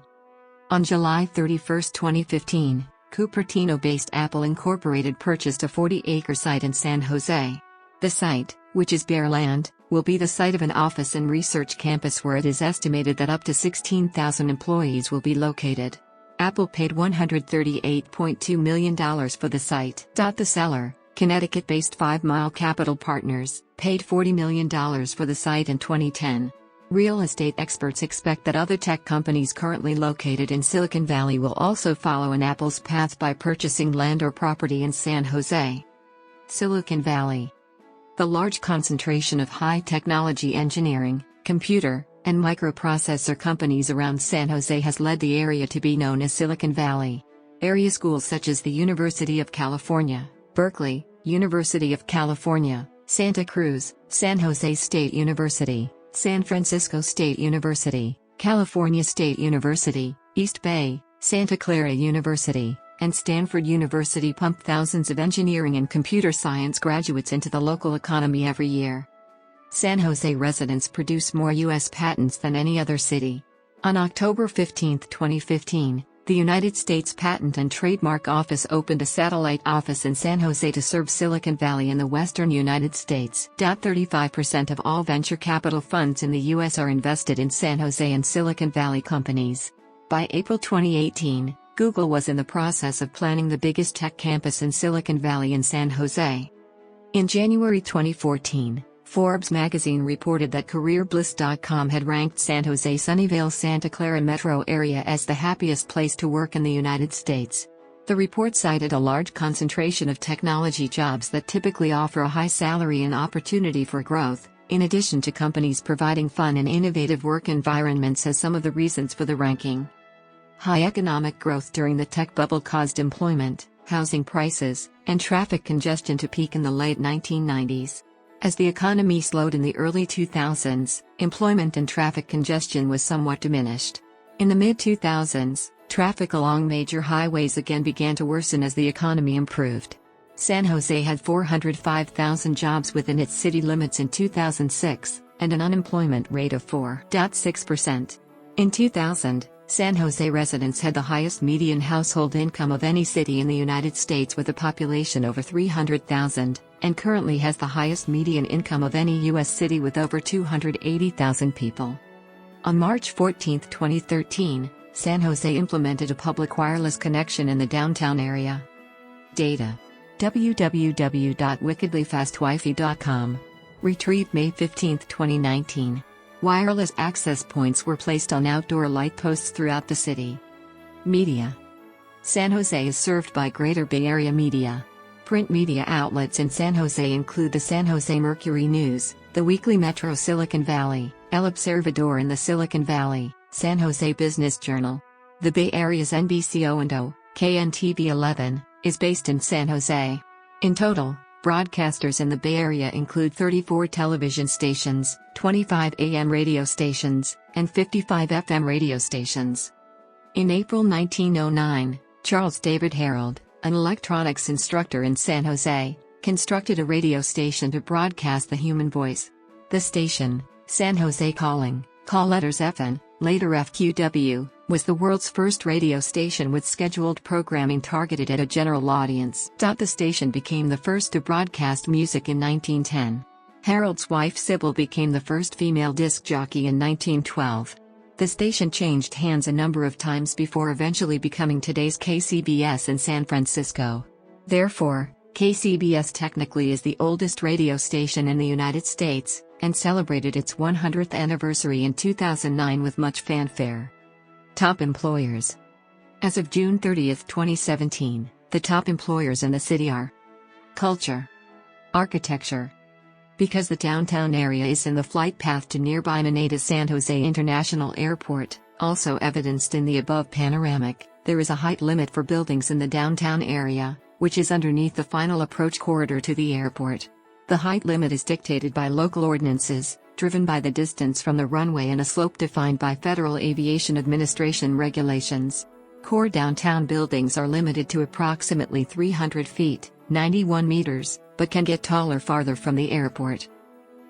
On July 31, 2015, Cupertino-based Apple Incorporated purchased a 40-acre site in San Jose. The site, which is bare land, will be the site of an office and research campus where it is estimated that up to 16,000 employees will be located. Apple paid $138.2 million for the site. The seller, Connecticut-based 5 Mile Capital Partners, paid $40 million for the site in 2010. Real estate experts expect that other tech companies currently located in Silicon Valley will also follow in Apple's path by purchasing land or property in San Jose. Silicon Valley. The large concentration of high-technology engineering, computer, and microprocessor companies around San Jose has led the area to be known as Silicon Valley. Area schools such as the University of California, Berkeley, University of California, Santa Cruz, San Jose State University, San Francisco State University, California State University, East Bay, Santa Clara University, and Stanford University pump thousands of engineering and computer science graduates into the local economy every year. San Jose residents produce more U.S. patents than any other city. On October 15, 2015, the United States Patent and Trademark Office opened a satellite office in San Jose to serve Silicon Valley in the western United States. 35% of all venture capital funds in the U.S. are invested in San Jose and Silicon Valley companies. By April 2018, Google was in the process of planning the biggest tech campus in Silicon Valley in San Jose. In January 2014, Forbes magazine reported that CareerBliss.com had ranked San Jose Sunnyvale Santa Clara metro area as the happiest place to work in the United States. The report cited a large concentration of technology jobs that typically offer a high salary and opportunity for growth, in addition to companies providing fun and innovative work environments as some of the reasons for the ranking. High economic growth during the tech bubble caused employment, housing prices, and traffic congestion to peak in the late 1990s. As the economy slowed in the early 2000s, employment and traffic congestion was somewhat diminished. In the mid-2000s, traffic along major highways again began to worsen as the economy improved. San Jose had 405,000 jobs within its city limits in 2006, and an unemployment rate of 4.6%. In 2000, San Jose residents had the highest median household income of any city in the United States with a population over 300,000, and currently has the highest median income of any U.S. city with over 280,000 people. On March 14, 2013, San Jose implemented a public wireless connection in the downtown area. Data: www.wickedlyfastwifi.com. Retrieved May 15, 2019. Wireless access points were placed on outdoor light posts throughout the city. Media: San Jose is served by Greater Bay Area Media. Print media outlets in San Jose include the San Jose Mercury News, the weekly Metro Silicon Valley, El Observador in the Silicon Valley, San Jose Business Journal. The Bay Area's NBC-O&O, KNTV 11, is based in San Jose. In total, broadcasters in the Bay Area include 34 television stations, 25 AM radio stations, and 55 FM radio stations. In April 1909, Charles David Harold, an electronics instructor in San Jose, constructed a radio station to broadcast the human voice. The station, San Jose Calling, call letters FN, later FQW, was the world's first radio station with scheduled programming targeted at a general audience. The station became the first to broadcast music in 1910. Harold's wife Sybil became the first female disc jockey in 1912. The station changed hands a number of times before eventually becoming today's KCBS in San Francisco. Therefore, KCBS technically is the oldest radio station in the United States, and celebrated its 100th anniversary in 2009 with much fanfare. Top employers. As of June 30, 2017, the top employers in the city are: culture, architecture. Because the downtown area is in the flight path to nearby Maneta San Jose International Airport, also evidenced in the above panoramic, there is a height limit for buildings in the downtown area, which is underneath the final approach corridor to the airport. The height limit is dictated by local ordinances, driven by the distance from the runway and a slope defined by Federal Aviation Administration regulations. Core downtown buildings are limited to approximately 300 feet, 91 meters, but can get taller farther from the airport.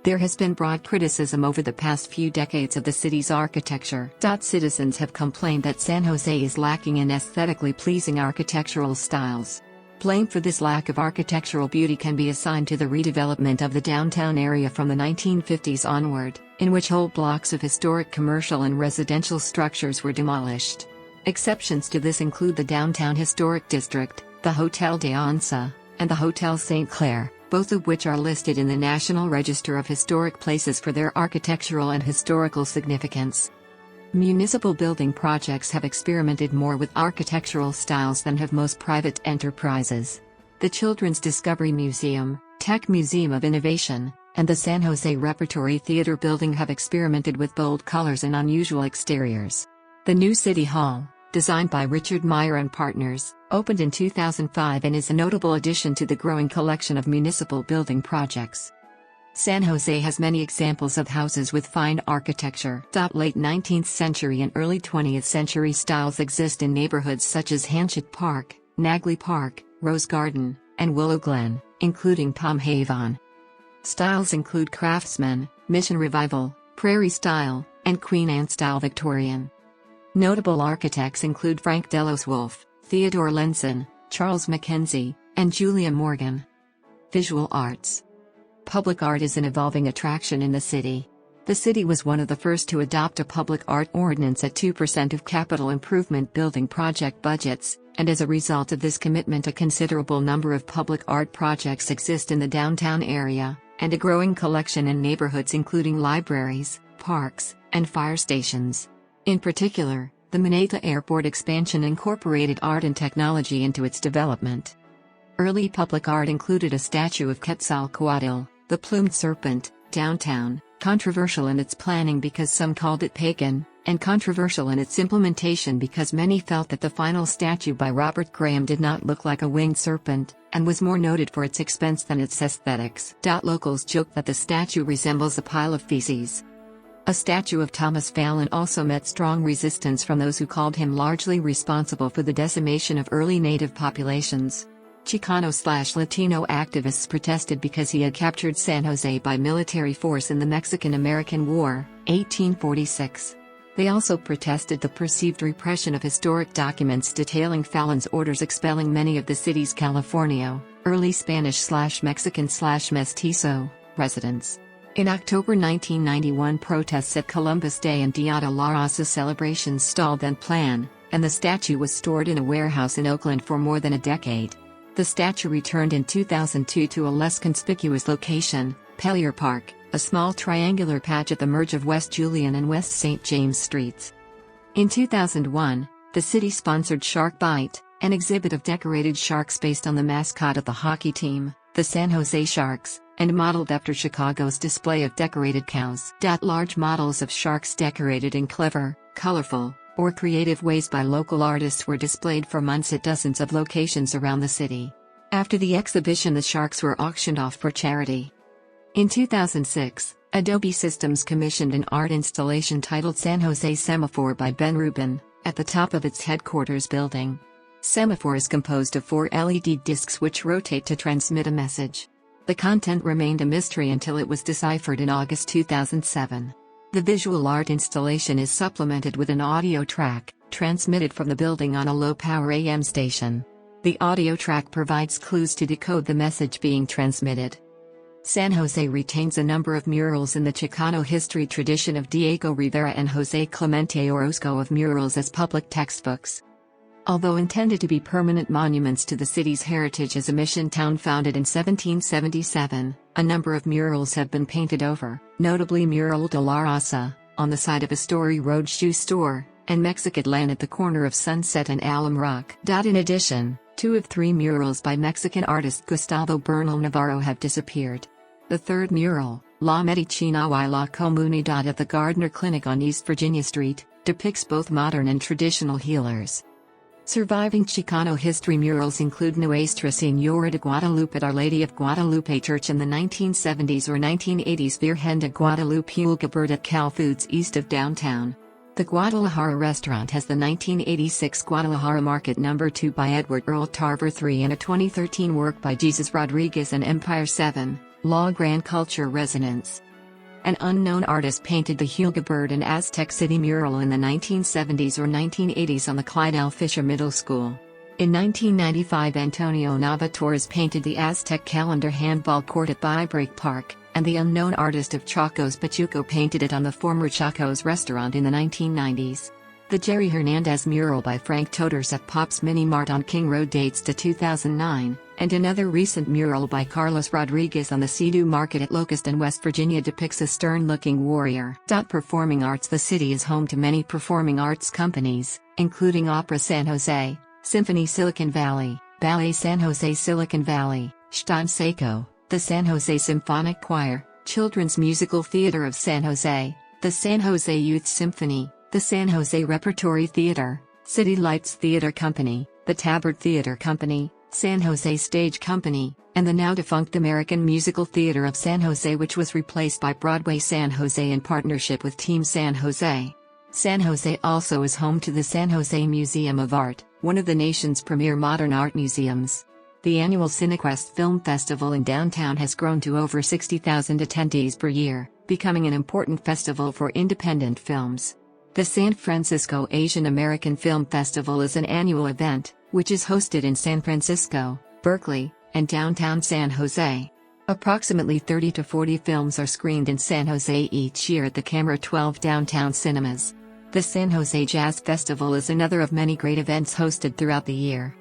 There has been broad criticism over the past few decades of the city's architecture. Citizens have complained that San Jose is lacking in aesthetically pleasing architectural styles. Blame for this lack of architectural beauty can be assigned to the redevelopment of the downtown area from the 1950s onward, in which whole blocks of historic commercial and residential structures were demolished. Exceptions to this include the Downtown Historic District, the Hotel de Onça, and the Hotel St. Clair, both of which are listed in the National Register of Historic Places for their architectural and historical significance. Municipal building projects have experimented more with architectural styles than have most private enterprises. The Children's Discovery Museum, Tech Museum of Innovation, and the San Jose Repertory Theater building have experimented with bold colors and unusual exteriors. The new City Hall, designed by Richard Meyer and Partners, opened in 2005 and is a notable addition to the growing collection of municipal building projects. San Jose has many examples of houses with fine architecture. Late 19th century and early 20th century styles exist in neighborhoods such as Hanchett Park, Nagley Park, Rose Garden, and Willow Glen, including Palm Haven. Styles include Craftsman, Mission Revival, Prairie Style, and Queen Anne Style Victorian. Notable architects include Frank Delos Wolfe, Theodore Lenson, Charles Mackenzie, and Julia Morgan. Visual arts. Public art is an evolving attraction in the city. The city was one of the first to adopt a public art ordinance at 2% of capital improvement building project budgets, and as a result of this commitment a considerable number of public art projects exist in the downtown area, and a growing collection in neighborhoods including libraries, parks, and fire stations. In particular, the Manatee Airport expansion incorporated art and technology into its development. Early public art included a statue of Quetzalcoatl, the plumed serpent, downtown, controversial in its planning because some called it pagan, and controversial in its implementation because many felt that the final statue by Robert Graham did not look like a winged serpent, and was more noted for its expense than its aesthetics. Locals joke that the statue resembles a pile of feces. A statue of Thomas Fallon also met strong resistance from those who called him largely responsible for the decimation of early native populations. Chicano/Latino activists protested because he had captured San Jose by military force in the Mexican-American War, 1846. They also protested the perceived repression of historic documents detailing Fallon's orders expelling many of the city's Californio, early Spanish/Mexican/Mestizo, residents. In October 1991 protests at Columbus Day and Dia de la Raza celebrations stalled and plan, and the statue was stored in a warehouse in Oakland for more than a decade. The statue returned in 2002 to a less conspicuous location, Pellier Park, a small triangular patch at the merge of West Julian and West St. James Streets. In 2001, the city sponsored Shark Bite, an exhibit of decorated sharks based on the mascot of the hockey team, the San Jose Sharks, and modeled after Chicago's display of decorated cows. Large models of sharks decorated in clever, colorful, or creative ways by local artists were displayed for months at dozens of locations around the city. After the exhibition, the sharks were auctioned off for charity. In 2006, Adobe Systems commissioned an art installation titled San Jose Semaphore by Ben Rubin, at the top of its headquarters building. Semaphore is composed of 4 LED discs which rotate to transmit a message. The content remained a mystery until it was deciphered in August 2007. The visual art installation is supplemented with an audio track, transmitted from the building on a low-power AM station. The audio track provides clues to decode the message being transmitted. San Jose retains a number of murals in the Chicano history tradition of Diego Rivera and Jose Clemente Orozco of murals as public textbooks. Although intended to be permanent monuments to the city's heritage as a mission town founded in 1777, a number of murals have been painted over, notably Mural de la Raza, on the side of a Story Road shoe store, and Mexicatlan at the corner of Sunset and Alum Rock. In addition, 2 of 3 murals by Mexican artist Gustavo Bernal Navarro have disappeared. The third mural, La Medicina y la Comunidad at the Gardner Clinic on East Virginia Street, depicts both modern and traditional healers. Surviving Chicano history murals include Nuestra Señora de Guadalupe at Our Lady of Guadalupe Church in the 1970s or 1980s, Virgen de Guadalupe Hulgebird at Cal Foods east of downtown. The Guadalajara restaurant has the 1986 Guadalajara Market No. 2 by Edward Earl Tarver III and a 2013 work by Jesus Rodriguez and Empire 7, La Gran Culture Resonance. An unknown artist painted the Hulgebird and Aztec City mural in the 1970s or 1980s on the Clyde L. Fisher Middle School. In 1995, Antonio Nava Torres painted the Aztec calendar handball court at Bybreak Park, and the unknown artist of Chacos Pachuco painted it on the former Chacos restaurant in the 1990s. The Jerry Hernandez mural by Frank Toders at Pop's Mini Mart on King Road dates to 2009, and another recent mural by Carlos Rodriguez on the Sea-Doo Market at Locust and West Virginia depicts a stern-looking warrior. Performing arts. The city is home to many performing arts companies, including Opera San Jose, Symphony Silicon Valley, Ballet San Jose Silicon Valley, Stan Seco, the San Jose Symphonic Choir, Children's Musical Theater of San Jose, the San Jose Youth Symphony, the San Jose Repertory Theater, City Lights Theater Company, the Tabard Theater Company, San Jose Stage Company, and the now-defunct American Musical Theater of San Jose, which was replaced by Broadway San Jose in partnership with Team San Jose. San Jose also is home to the San Jose Museum of Art, one of the nation's premier modern art museums. The annual Cinequest Film Festival in downtown has grown to over 60,000 attendees per year, becoming an important festival for independent films. The San Francisco Asian American Film Festival is an annual event, which is hosted in San Francisco, Berkeley, and downtown San Jose. Approximately 30 to 40 films are screened in San Jose each year at the Camera 12 downtown cinemas. The San Jose Jazz Festival is another of many great events hosted throughout the year.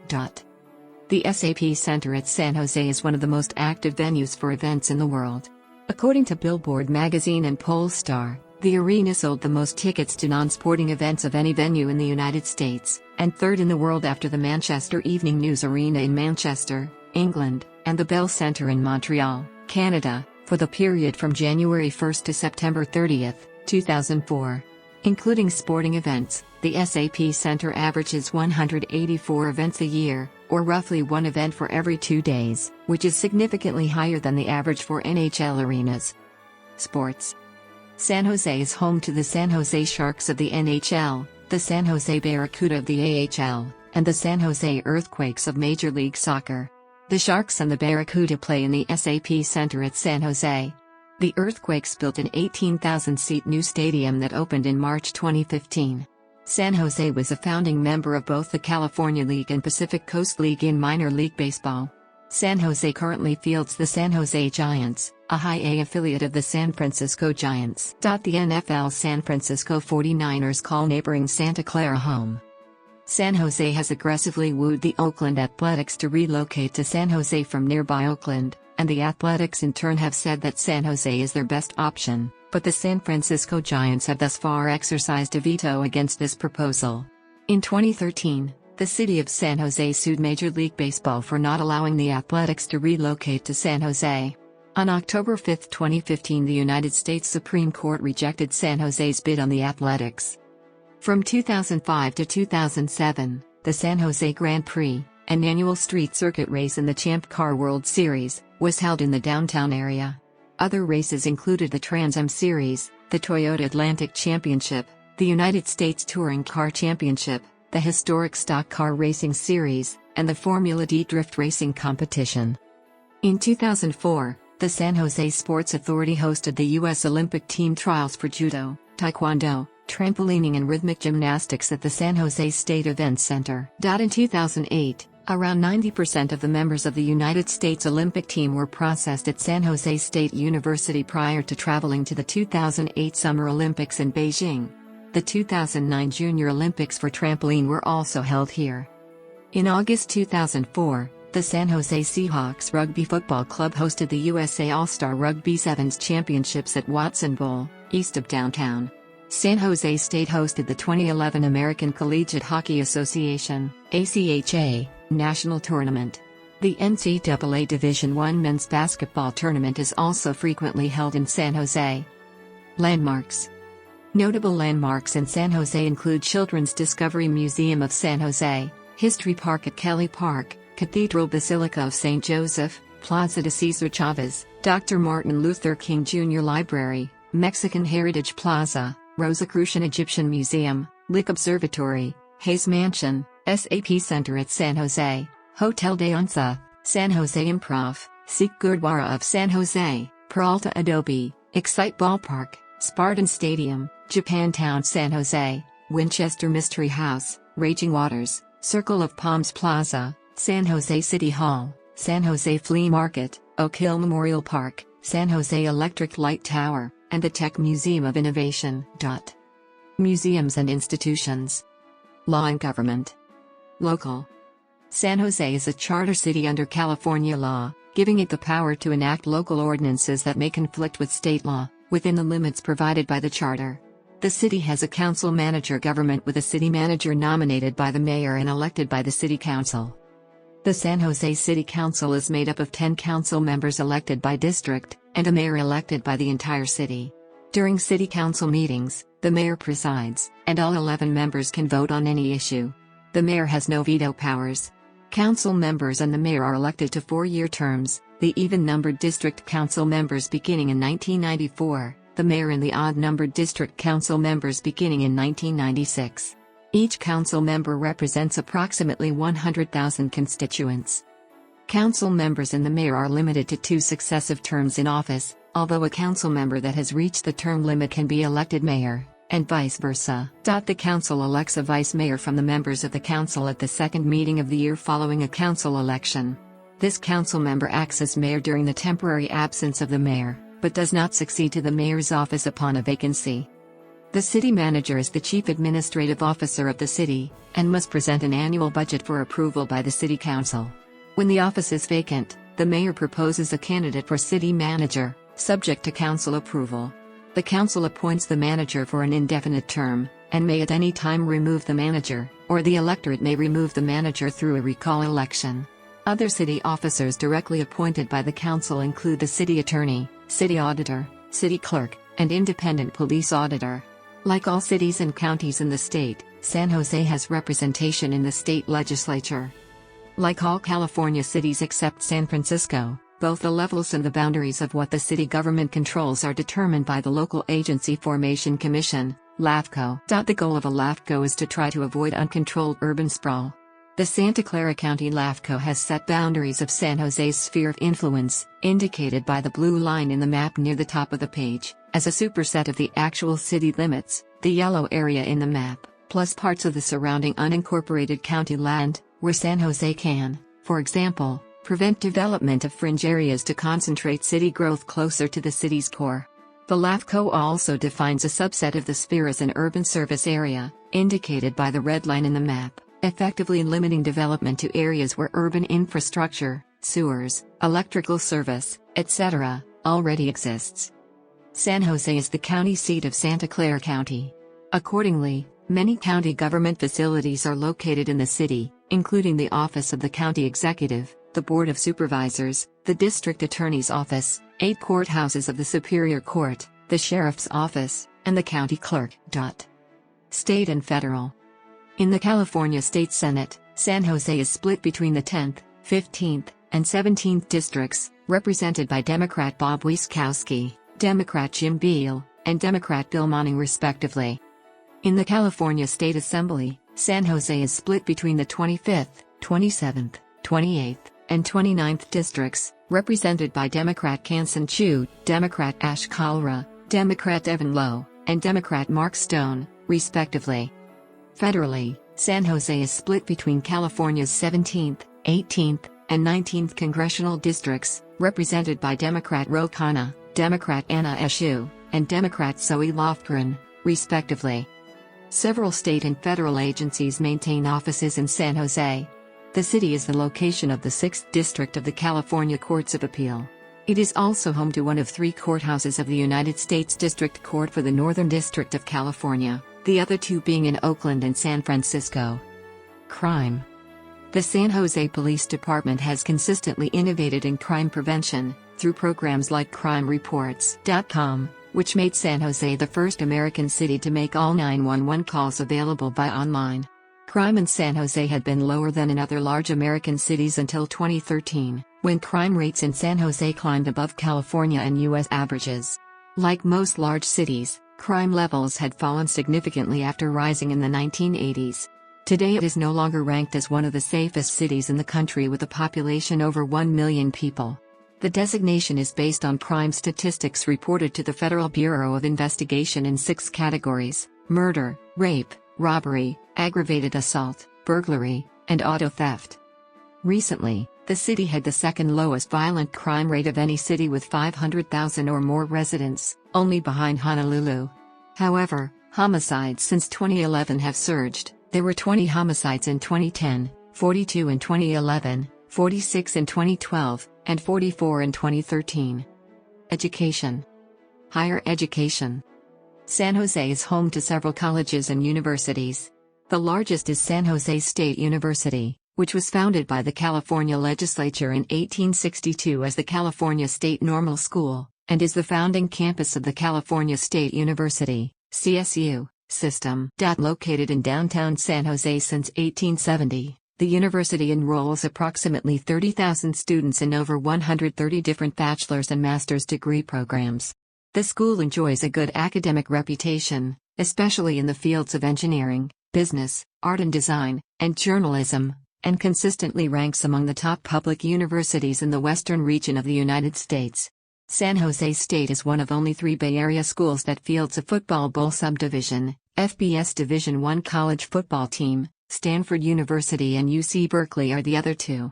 The SAP Center at San Jose is one of the most active venues for events in the world. According to Billboard magazine and Pollstar, the arena sold the most tickets to non-sporting events of any venue in the United States, and third in the world after the Manchester Evening News Arena in Manchester, England, and the Bell Centre in Montreal, Canada, for the period from January 1 to September 30, 2004. Including sporting events, the SAP Center averages 184 events a year, or roughly one event for every 2 days, which is significantly higher than the average for NHL arenas. Sports. San Jose is home to the San Jose Sharks of the NHL, the San Jose Barracuda of the AHL, and the San Jose Earthquakes of Major League Soccer. The Sharks and the Barracuda play in the SAP Center at San Jose. The Earthquakes built an 18,000-seat new stadium that opened in March 2015. San Jose was a founding member of both the California League and Pacific Coast League in minor league baseball. San Jose currently fields the San Jose Giants, a high-A affiliate of the San Francisco Giants. The NFL San Francisco 49ers call neighboring Santa Clara home. San Jose has aggressively wooed the Oakland Athletics to relocate to San Jose from nearby Oakland, and the Athletics in turn have said that San Jose is their best option, but the San Francisco Giants have thus far exercised a veto against this proposal. In 2013, the city of San Jose sued Major League Baseball for not allowing the Athletics to relocate to San Jose. On October 5, 2015, the United States Supreme Court rejected San Jose's bid on the Athletics. From 2005 to 2007, the San Jose Grand Prix, an annual street circuit race in the Champ Car World Series, was held in the downtown area. Other races included the Trans Am Series, the Toyota Atlantic Championship, the United States Touring Car Championship, the historic Stock Car Racing Series, and the Formula D Drift Racing Competition. In 2004, the San Jose Sports Authority hosted the U.S. Olympic team trials for judo, taekwondo, trampolining and rhythmic gymnastics at the San Jose State Events Center. In 2008, around 90% of the members of the United States Olympic team were processed at San Jose State University prior to traveling to the 2008 Summer Olympics in Beijing. The 2009 Junior Olympics for trampoline were also held here. In August 2004, the San Jose Seahawks Rugby Football Club hosted the USA All-Star Rugby Sevens Championships at Watson Bowl, east of downtown. San Jose State hosted the 2011 American Collegiate Hockey Association (ACHA) National Tournament. The NCAA Division I Men's Basketball Tournament is also frequently held in San Jose. Landmarks. Notable landmarks in San Jose include Children's Discovery Museum of San Jose, History Park at Kelly Park, Cathedral Basilica of St. Joseph, Plaza de Cesar Chavez, Dr. Martin Luther King Jr. Library, Mexican Heritage Plaza, Rosicrucian Egyptian Museum, Lick Observatory, Hayes Mansion, SAP Center at San Jose, Hotel de Onza, San Jose Improv, Sikh Gurdwara of San Jose, Peralta Adobe, Excite Ballpark, Spartan Stadium, Japantown San Jose, Winchester Mystery House, Raging Waters, Circle of Palms Plaza, San Jose City Hall, San Jose Flea Market, Oak Hill Memorial Park, San Jose Electric Light Tower, and the Tech Museum of Innovation. Museums and institutions. Law and government. Local. San Jose is a charter city under California law, giving it the power to enact local ordinances that may conflict with state law, within the limits provided by the charter. The city has a council-manager government with a city manager nominated by the mayor and elected by the city council. The San Jose City Council is made up of 10 council members elected by district, and a mayor elected by the entire city. During city council meetings, the mayor presides, and all 11 members can vote on any issue. The mayor has no veto powers. Council members and the mayor are elected to 4-year terms, the even-numbered district council members beginning in 1994, the mayor and the odd-numbered district council members beginning in 1996. Each council member represents approximately 100,000 constituents. Council members and the mayor are limited to 2 successive terms in office, although a council member that has reached the term limit can be elected mayor, and vice versa. The council elects a vice mayor from the members of the council at the second meeting of the year following a council election. This council member acts as mayor during the temporary absence of the mayor, but does not succeed to the mayor's office upon a vacancy. The city manager is the chief administrative officer of the city, and must present an annual budget for approval by the city council. When the office is vacant, the mayor proposes a candidate for city manager, subject to council approval. The council appoints the manager for an indefinite term, and may at any time remove the manager, or the electorate may remove the manager through a recall election. Other city officers directly appointed by the council include the city attorney, city auditor, city clerk, and independent police auditor. Like all cities and counties in the state, San Jose has representation in the state legislature. Like all California cities except San Francisco, both the levels and the boundaries of what the city government controls are determined by the Local Agency Formation Commission, LAFCO. The goal of a LAFCO is to try to avoid uncontrolled urban sprawl. The Santa Clara County LAFCO has set boundaries of San Jose's sphere of influence, indicated by the blue line in the map near the top of the page, as a superset of the actual city limits, the yellow area in the map, plus parts of the surrounding unincorporated county land, where San Jose can, for example, prevent development of fringe areas to concentrate city growth closer to the city's core. The LAFCO also defines a subset of the sphere as an urban service area, indicated by the red line in the map, effectively limiting development to areas where urban infrastructure, sewers, electrical service, etc., already exists. San Jose is the county seat of Santa Clara County. Accordingly, many county government facilities are located in the city, including the office of the county executive, the board of supervisors, the district attorney's office, 8 courthouses of the Superior Court, the sheriff's office, and the county clerk. State and federal. In the California State Senate, San Jose is split between the 10th, 15th, and 17th districts, represented by Democrat Bob Wieskowski, Democrat Jim Beal, and Democrat Bill Manning respectively. In the California State Assembly, San Jose is split between the 25th, 27th, 28th, and 29th districts, represented by Democrat Kansan Chu, Democrat Ash Kalra, Democrat Evan Lowe, and Democrat Mark Stone, respectively. Federally, San Jose is split between California's 17th, 18th, and 19th congressional districts, represented by Democrat Ro Khanna, Democrat Anna Eshoo, and Democrat Zoe Lofgren, respectively. Several state and federal agencies maintain offices in San Jose. The city is the location of the 6th District of the California Courts of Appeal. It is also home to one of 3 courthouses of the United States District Court for the Northern District of California, the other 2 being in Oakland and San Francisco. Crime. The San Jose Police Department has consistently innovated in crime prevention, through programs like CrimeReports.com, which made San Jose the first American city to make all 911 calls available by online. Crime in San Jose had been lower than in other large American cities until 2013, when crime rates in San Jose climbed above California and U.S. averages. Like most large cities, crime levels had fallen significantly after rising in the 1980s. Today it is no longer ranked as one of the safest cities in the country with a population over 1 million people. The designation is based on crime statistics reported to the Federal Bureau of Investigation in 6 categories: murder, rape, robbery, aggravated assault, burglary, and auto theft. Recently, the city had the second lowest violent crime rate of any city with 500,000 or more residents, only behind Honolulu. However, homicides since 2011 have surged. There were 20 homicides in 2010, 42 in 2011, 46 in 2012, and 44 in 2013. Education. Higher education. San Jose is home to several colleges and universities. The largest is San Jose State University, which was founded by the California Legislature in 1862 as the California State Normal School, and is the founding campus of the California State University, CSU, system. Located in downtown San Jose since 1870, The university enrolls approximately 30,000 students in over 130 different bachelor's and master's degree programs. The school enjoys a good academic reputation, especially in the fields of engineering, business, art and design, and journalism, and consistently ranks among the top public universities in the western region of the United States. San Jose State is one of only 3 Bay Area schools that fields a Football Bowl Subdivision, FBS Division I college football team. Stanford University and UC Berkeley are the other 2.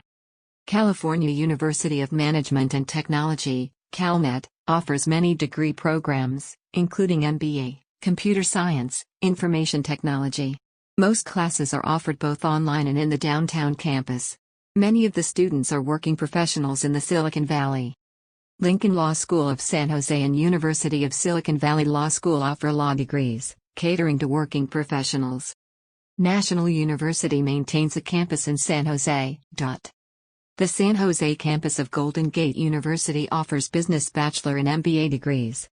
California University of Management and Technology, CalMet, offers many degree programs, including MBA, Computer Science, Information Technology. Most classes are offered both online and in the downtown campus. Many of the students are working professionals in the Silicon Valley. Lincoln Law School of San Jose and University of Silicon Valley Law School offer law degrees, catering to working professionals. National University maintains a campus in San Jose. The San Jose campus of Golden Gate University offers business bachelor and MBA degrees.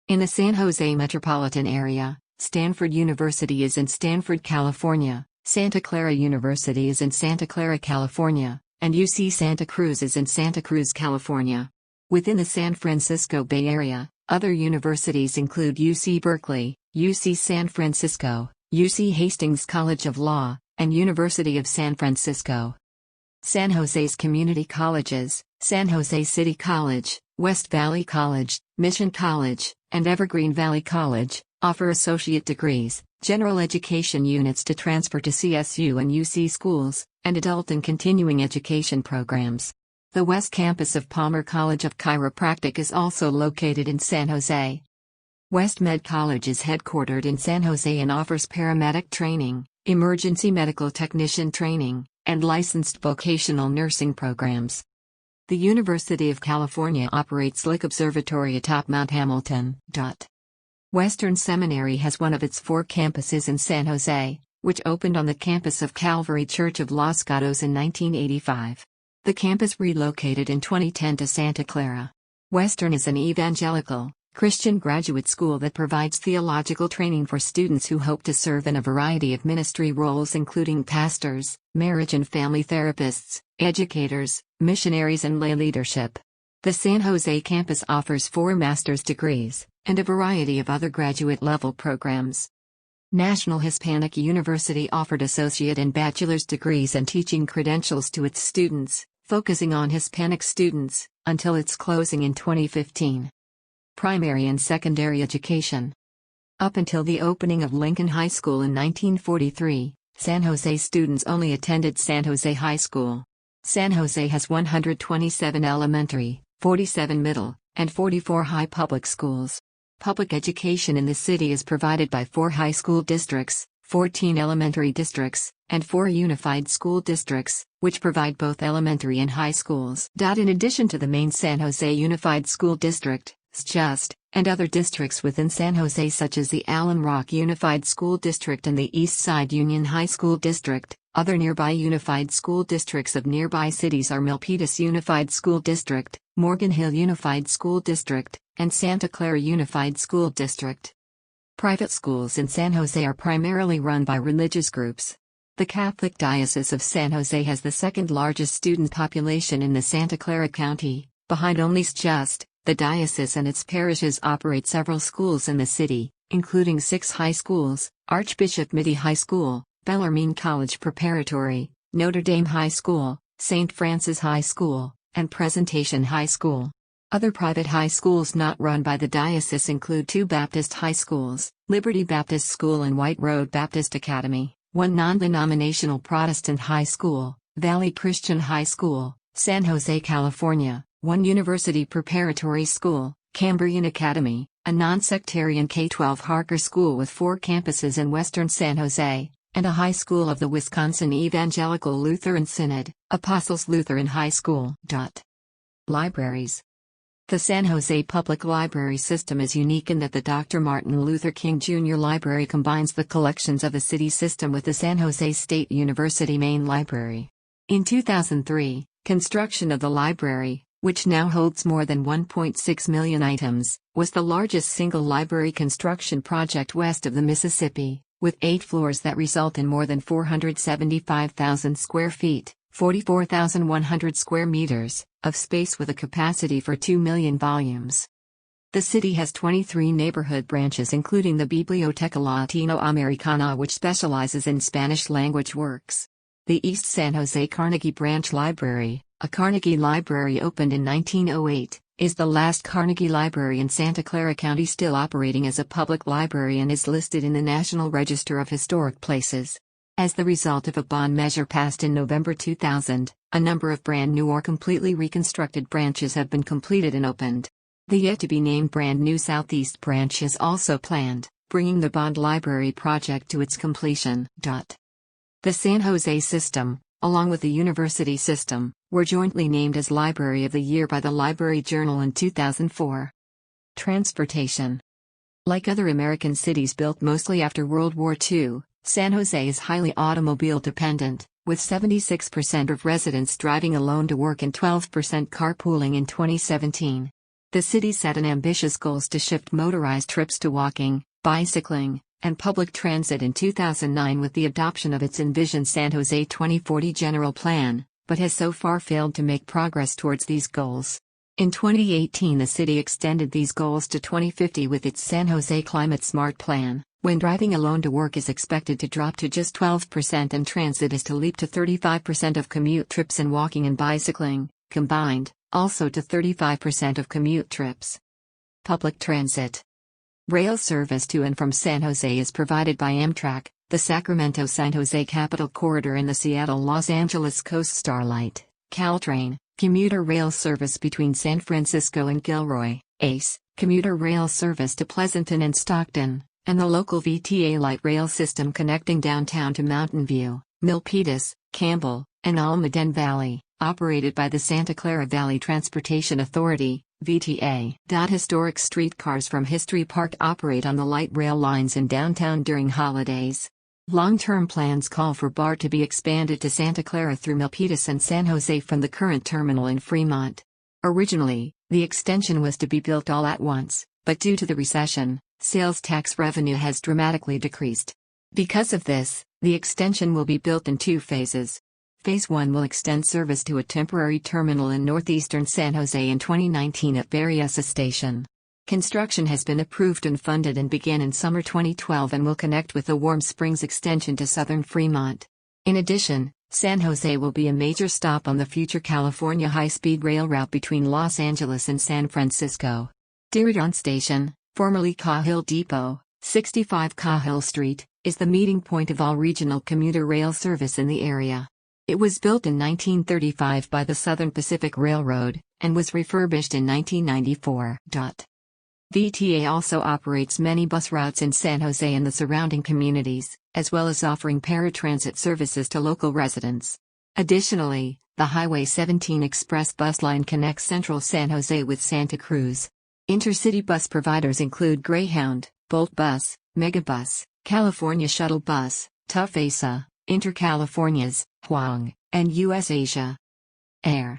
In the San Jose metropolitan area, Stanford University is in Stanford, California, Santa Clara University is in Santa Clara, California, and UC Santa Cruz is in Santa Cruz, California. Within the San Francisco Bay Area, other universities include UC Berkeley, UC San Francisco, UC Hastings College of Law, and University of San Francisco. San Jose's community colleges, San Jose City College, West Valley College, Mission College, and Evergreen Valley College, offer associate degrees, general education units to transfer to CSU and UC schools, and adult and continuing education programs. The West Campus of Palmer College of Chiropractic is also located in San Jose. West Med College is headquartered in San Jose and offers paramedic training, emergency medical technician training, and licensed vocational nursing programs. The University of California operates Lick Observatory atop Mount Hamilton. Western Seminary has one of its 4 campuses in San Jose, which opened on the campus of Calvary Church of Los Gatos in 1985. The campus relocated in 2010 to Santa Clara. Western is an evangelical, Christian graduate school that provides theological training for students who hope to serve in a variety of ministry roles including pastors, marriage and family therapists, educators, missionaries and lay leadership. The San Jose campus offers 4 master's degrees, and a variety of other graduate-level programs. National Hispanic University offered associate and bachelor's degrees and teaching credentials to its students, focusing on Hispanic students, until its closing in 2015. Primary and secondary education. Up until the opening of Lincoln High School in 1943, San Jose students only attended San Jose High School. San Jose has 127 elementary, 47 middle, and 44 high public schools. Public education in the city is provided by 4 high school districts, 14 elementary districts, and 4 unified school districts, which provide both elementary and high schools. In addition to the main San Jose Unified School District, SJUST, and other districts within San Jose such as the Allen Rock Unified School District and the East Side Union High School District, other nearby unified school districts of nearby cities are Milpitas Unified School District, Morgan Hill Unified School District, and Santa Clara Unified School District. Private schools in San Jose are primarily run by religious groups. The Catholic Diocese of San Jose has the second largest student population in the Santa Clara County, behind only SJUST. The diocese and its parishes operate several schools in the city, including 6 high schools, Archbishop Mitty High School, Bellarmine College Preparatory, Notre Dame High School, St. Francis High School, and Presentation High School. Other private high schools not run by the diocese include 2 Baptist high schools, Liberty Baptist School and White Road Baptist Academy, 1 non-denominational Protestant high school, Valley Christian High School, San Jose, California, 1 university preparatory school, Cambrian Academy, a non-sectarian K-12 Harker School with 4 campuses in western San Jose, and a high school of the Wisconsin Evangelical Lutheran Synod, Apostles Lutheran High School. Libraries. The San Jose Public Library System is unique in that the Dr. Martin Luther King Jr. Library combines the collections of the city system with the San Jose State University Main Library. In 2003, construction of the library, which now holds more than 1.6 million items, was the largest single library construction project west of the Mississippi, with 8 floors that result in more than 475,000 square feet, 44,100 square meters, of space with a capacity for 2 million volumes. The city has 23 neighborhood branches including the Biblioteca Latinoamericana, which specializes in Spanish-language works. The East San Jose Carnegie Branch Library, a Carnegie library opened in 1908, is the last Carnegie library in Santa Clara County still operating as a public library and is listed in the National Register of Historic Places. As the result of a bond measure passed in November 2000, a number of brand new or completely reconstructed branches have been completed and opened. The yet-to-be-named brand-new Southeast branch is also planned, bringing the Bond Library project to its completion. The San Jose System, along with the University System, were jointly named as Library of the Year by the Library Journal in 2004. Transportation. Like other American cities built mostly after World War II, San Jose is highly automobile-dependent, with 76% of residents driving alone to work and 12% carpooling in 2017. The city set an ambitious goals to shift motorized trips to walking, bicycling, and public transit in 2009 with the adoption of its Envision San Jose 2040 general plan, but has so far failed to make progress towards these goals. In 2018, the city extended these goals to 2050 with its San Jose Climate Smart Plan, when driving alone to work is expected to drop to just 12% and transit is to leap to 35% of commute trips and walking and bicycling, combined, also to 35% of commute trips. Public transit. Rail service to and from San Jose is provided by Amtrak, the Sacramento-San Jose Capital Corridor and the Seattle-Los Angeles Coast Starlight, Caltrain, commuter rail service between San Francisco and Gilroy, ACE, commuter rail service to Pleasanton and Stockton, and the local VTA light rail system connecting downtown to Mountain View, Milpitas, Campbell, and Almaden Valley, operated by the Santa Clara Valley Transportation Authority, VTA. Historic streetcars from History Park operate on the light rail lines in downtown during holidays. Long-term plans call for BART to be expanded to Santa Clara through Milpitas and San Jose from the current terminal in Fremont. Originally, the extension was to be built all at once, but due to the recession, sales tax revenue has dramatically decreased. Because of this, the extension will be built in 2 phases. Phase 1 will extend service to a temporary terminal in northeastern San Jose in 2019 at Berryessa Station. Construction has been approved and funded and began in summer 2012 and will connect with the Warm Springs extension to southern Fremont. In addition, San Jose will be a major stop on the future California high-speed rail route between Los Angeles and San Francisco. Diridon Station, formerly Cahill Depot, 65 Cahill Street, is the meeting point of all regional commuter rail service in the area. It was built in 1935 by the Southern Pacific Railroad, and was refurbished in 1994. VTA also operates many bus routes in San Jose and the surrounding communities, as well as offering paratransit services to local residents. Additionally, the Highway 17 Express bus line connects central San Jose with Santa Cruz. Intercity bus providers include Greyhound, Bolt Bus, Megabus, California Shuttle Bus, Tufesa, Intercalifornias, Huang, and US Asia Air.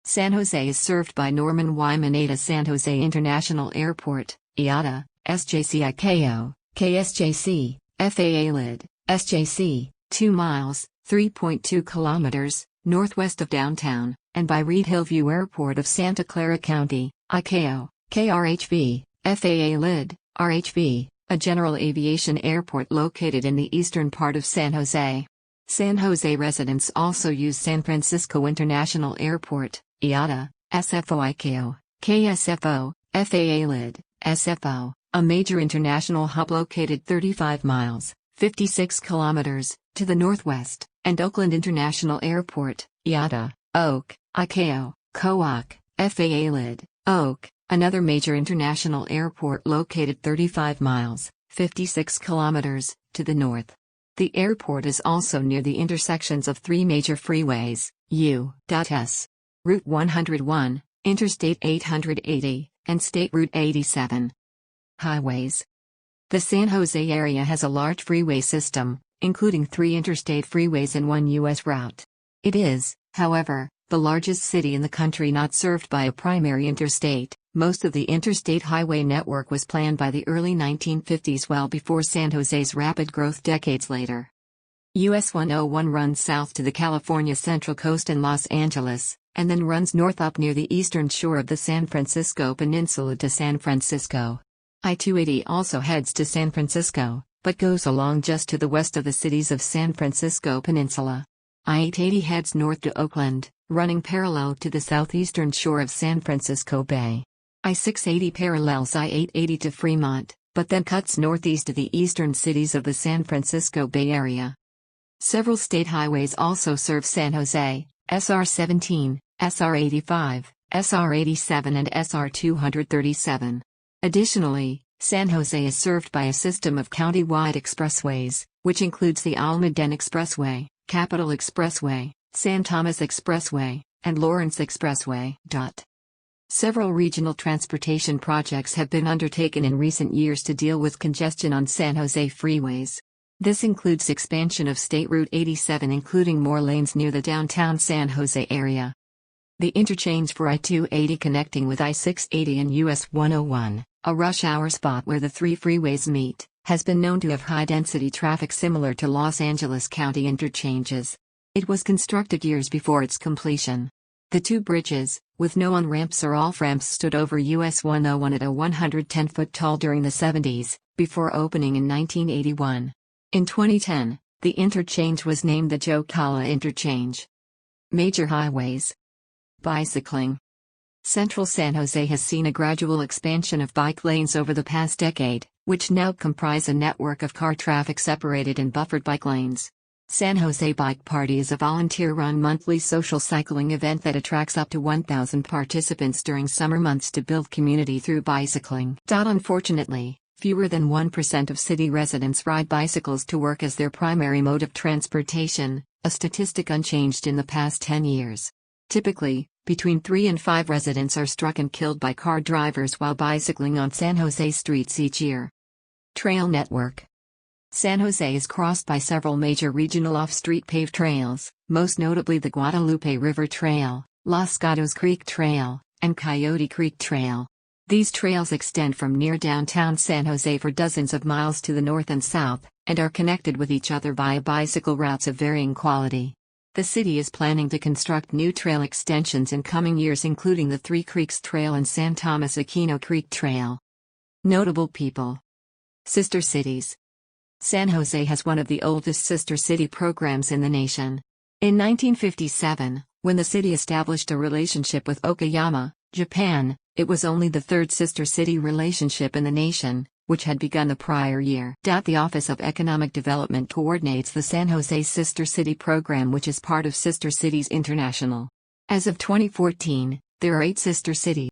San Jose is served by Norman Y. Mineta San Jose International Airport, IATA, SJC ICAO, KSJC, FAA LID, SJC, 2 miles, 3.2 kilometers, northwest of downtown, and by Reed Hillview Airport of Santa Clara County, ICAO, KRHV, FAA LID, RHV, a general aviation airport located in the eastern part of San Jose. San Jose residents also use San Francisco International Airport, IATA, SFO ICAO, KSFO, FAA LID, SFO, a major international hub located 35 miles, 56 kilometers, to the northwest, and Oakland International Airport, IATA, OAK, ICAO, COAC, FAA LID, OAK, another major international airport located 35 miles, 56 kilometers, to the north. The airport is also near the intersections of 3 major freeways, U.S. Route 101, Interstate 880, and State Route 87. Highways. The San Jose area has a large freeway system, including 3 interstate freeways and 1 U.S. route. It is, however, the largest city in the country not served by a primary interstate, Most of the interstate highway network was planned by the early 1950s, well before San Jose's rapid growth decades later. US 101 runs south to the California Central Coast and Los Angeles, and then runs north up near the eastern shore of the San Francisco Peninsula to San Francisco. I-280 also heads to San Francisco, but goes along just to the west of the cities of San Francisco Peninsula. I-880 heads north to Oakland, running parallel to the southeastern shore of San Francisco Bay. I-680 parallels I-880 to Fremont, but then cuts northeast to the eastern cities of the San Francisco Bay Area. Several state highways also serve San Jose: SR-17, SR-85, SR-87 and SR-237. Additionally, San Jose is served by a system of county-wide expressways, which includes the Almaden Expressway, Capitol Expressway, San Thomas Expressway, and Lawrence Expressway. Several regional transportation projects have been undertaken in recent years to deal with congestion on San Jose freeways. This includes expansion of State Route 87, including more lanes near the downtown San Jose area. The interchange for I-280 connecting with I-680 and US 101, a rush hour spot where the three freeways meet, has been known to have high-density traffic similar to Los Angeles County interchanges. It was constructed years before its completion. The two bridges, with no on-ramps or off-ramps, stood over US 101 at a 110-foot tall during the 70s, before opening in 1981. In 2010, the interchange was named the Joe Cala Interchange. Major highways. Bicycling. Central San Jose has seen a gradual expansion of bike lanes over the past decade, which now comprise a network of car traffic separated and buffered bike lanes. San Jose Bike Party is a volunteer-run monthly social cycling event that attracts up to 1,000 participants during summer months to build community through bicycling. Unfortunately, fewer than 1% of city residents ride bicycles to work as their primary mode of transportation, a statistic unchanged in the past 10 years. Typically, between 3 and 5 residents are struck and killed by car drivers while bicycling on San Jose streets each year. Trail network. San Jose is crossed by several major regional off-street paved trails, most notably the Guadalupe River Trail, Los Gatos Creek Trail, and Coyote Creek Trail. These trails extend from near downtown San Jose for dozens of miles to the north and south, and are connected with each other via bicycle routes of varying quality. The city is planning to construct new trail extensions in coming years, including the Three Creeks Trail and San Thomas Aquino Creek Trail. Notable people. Sister cities. San Jose has one of the oldest sister city programs in the nation. In 1957, when the city established a relationship with Okayama, Japan, it was only the third sister city relationship in the nation, which had begun the prior year. The Office of Economic Development coordinates the San Jose Sister City program, which is part of Sister Cities International. As of 2014, there are 8 sister cities.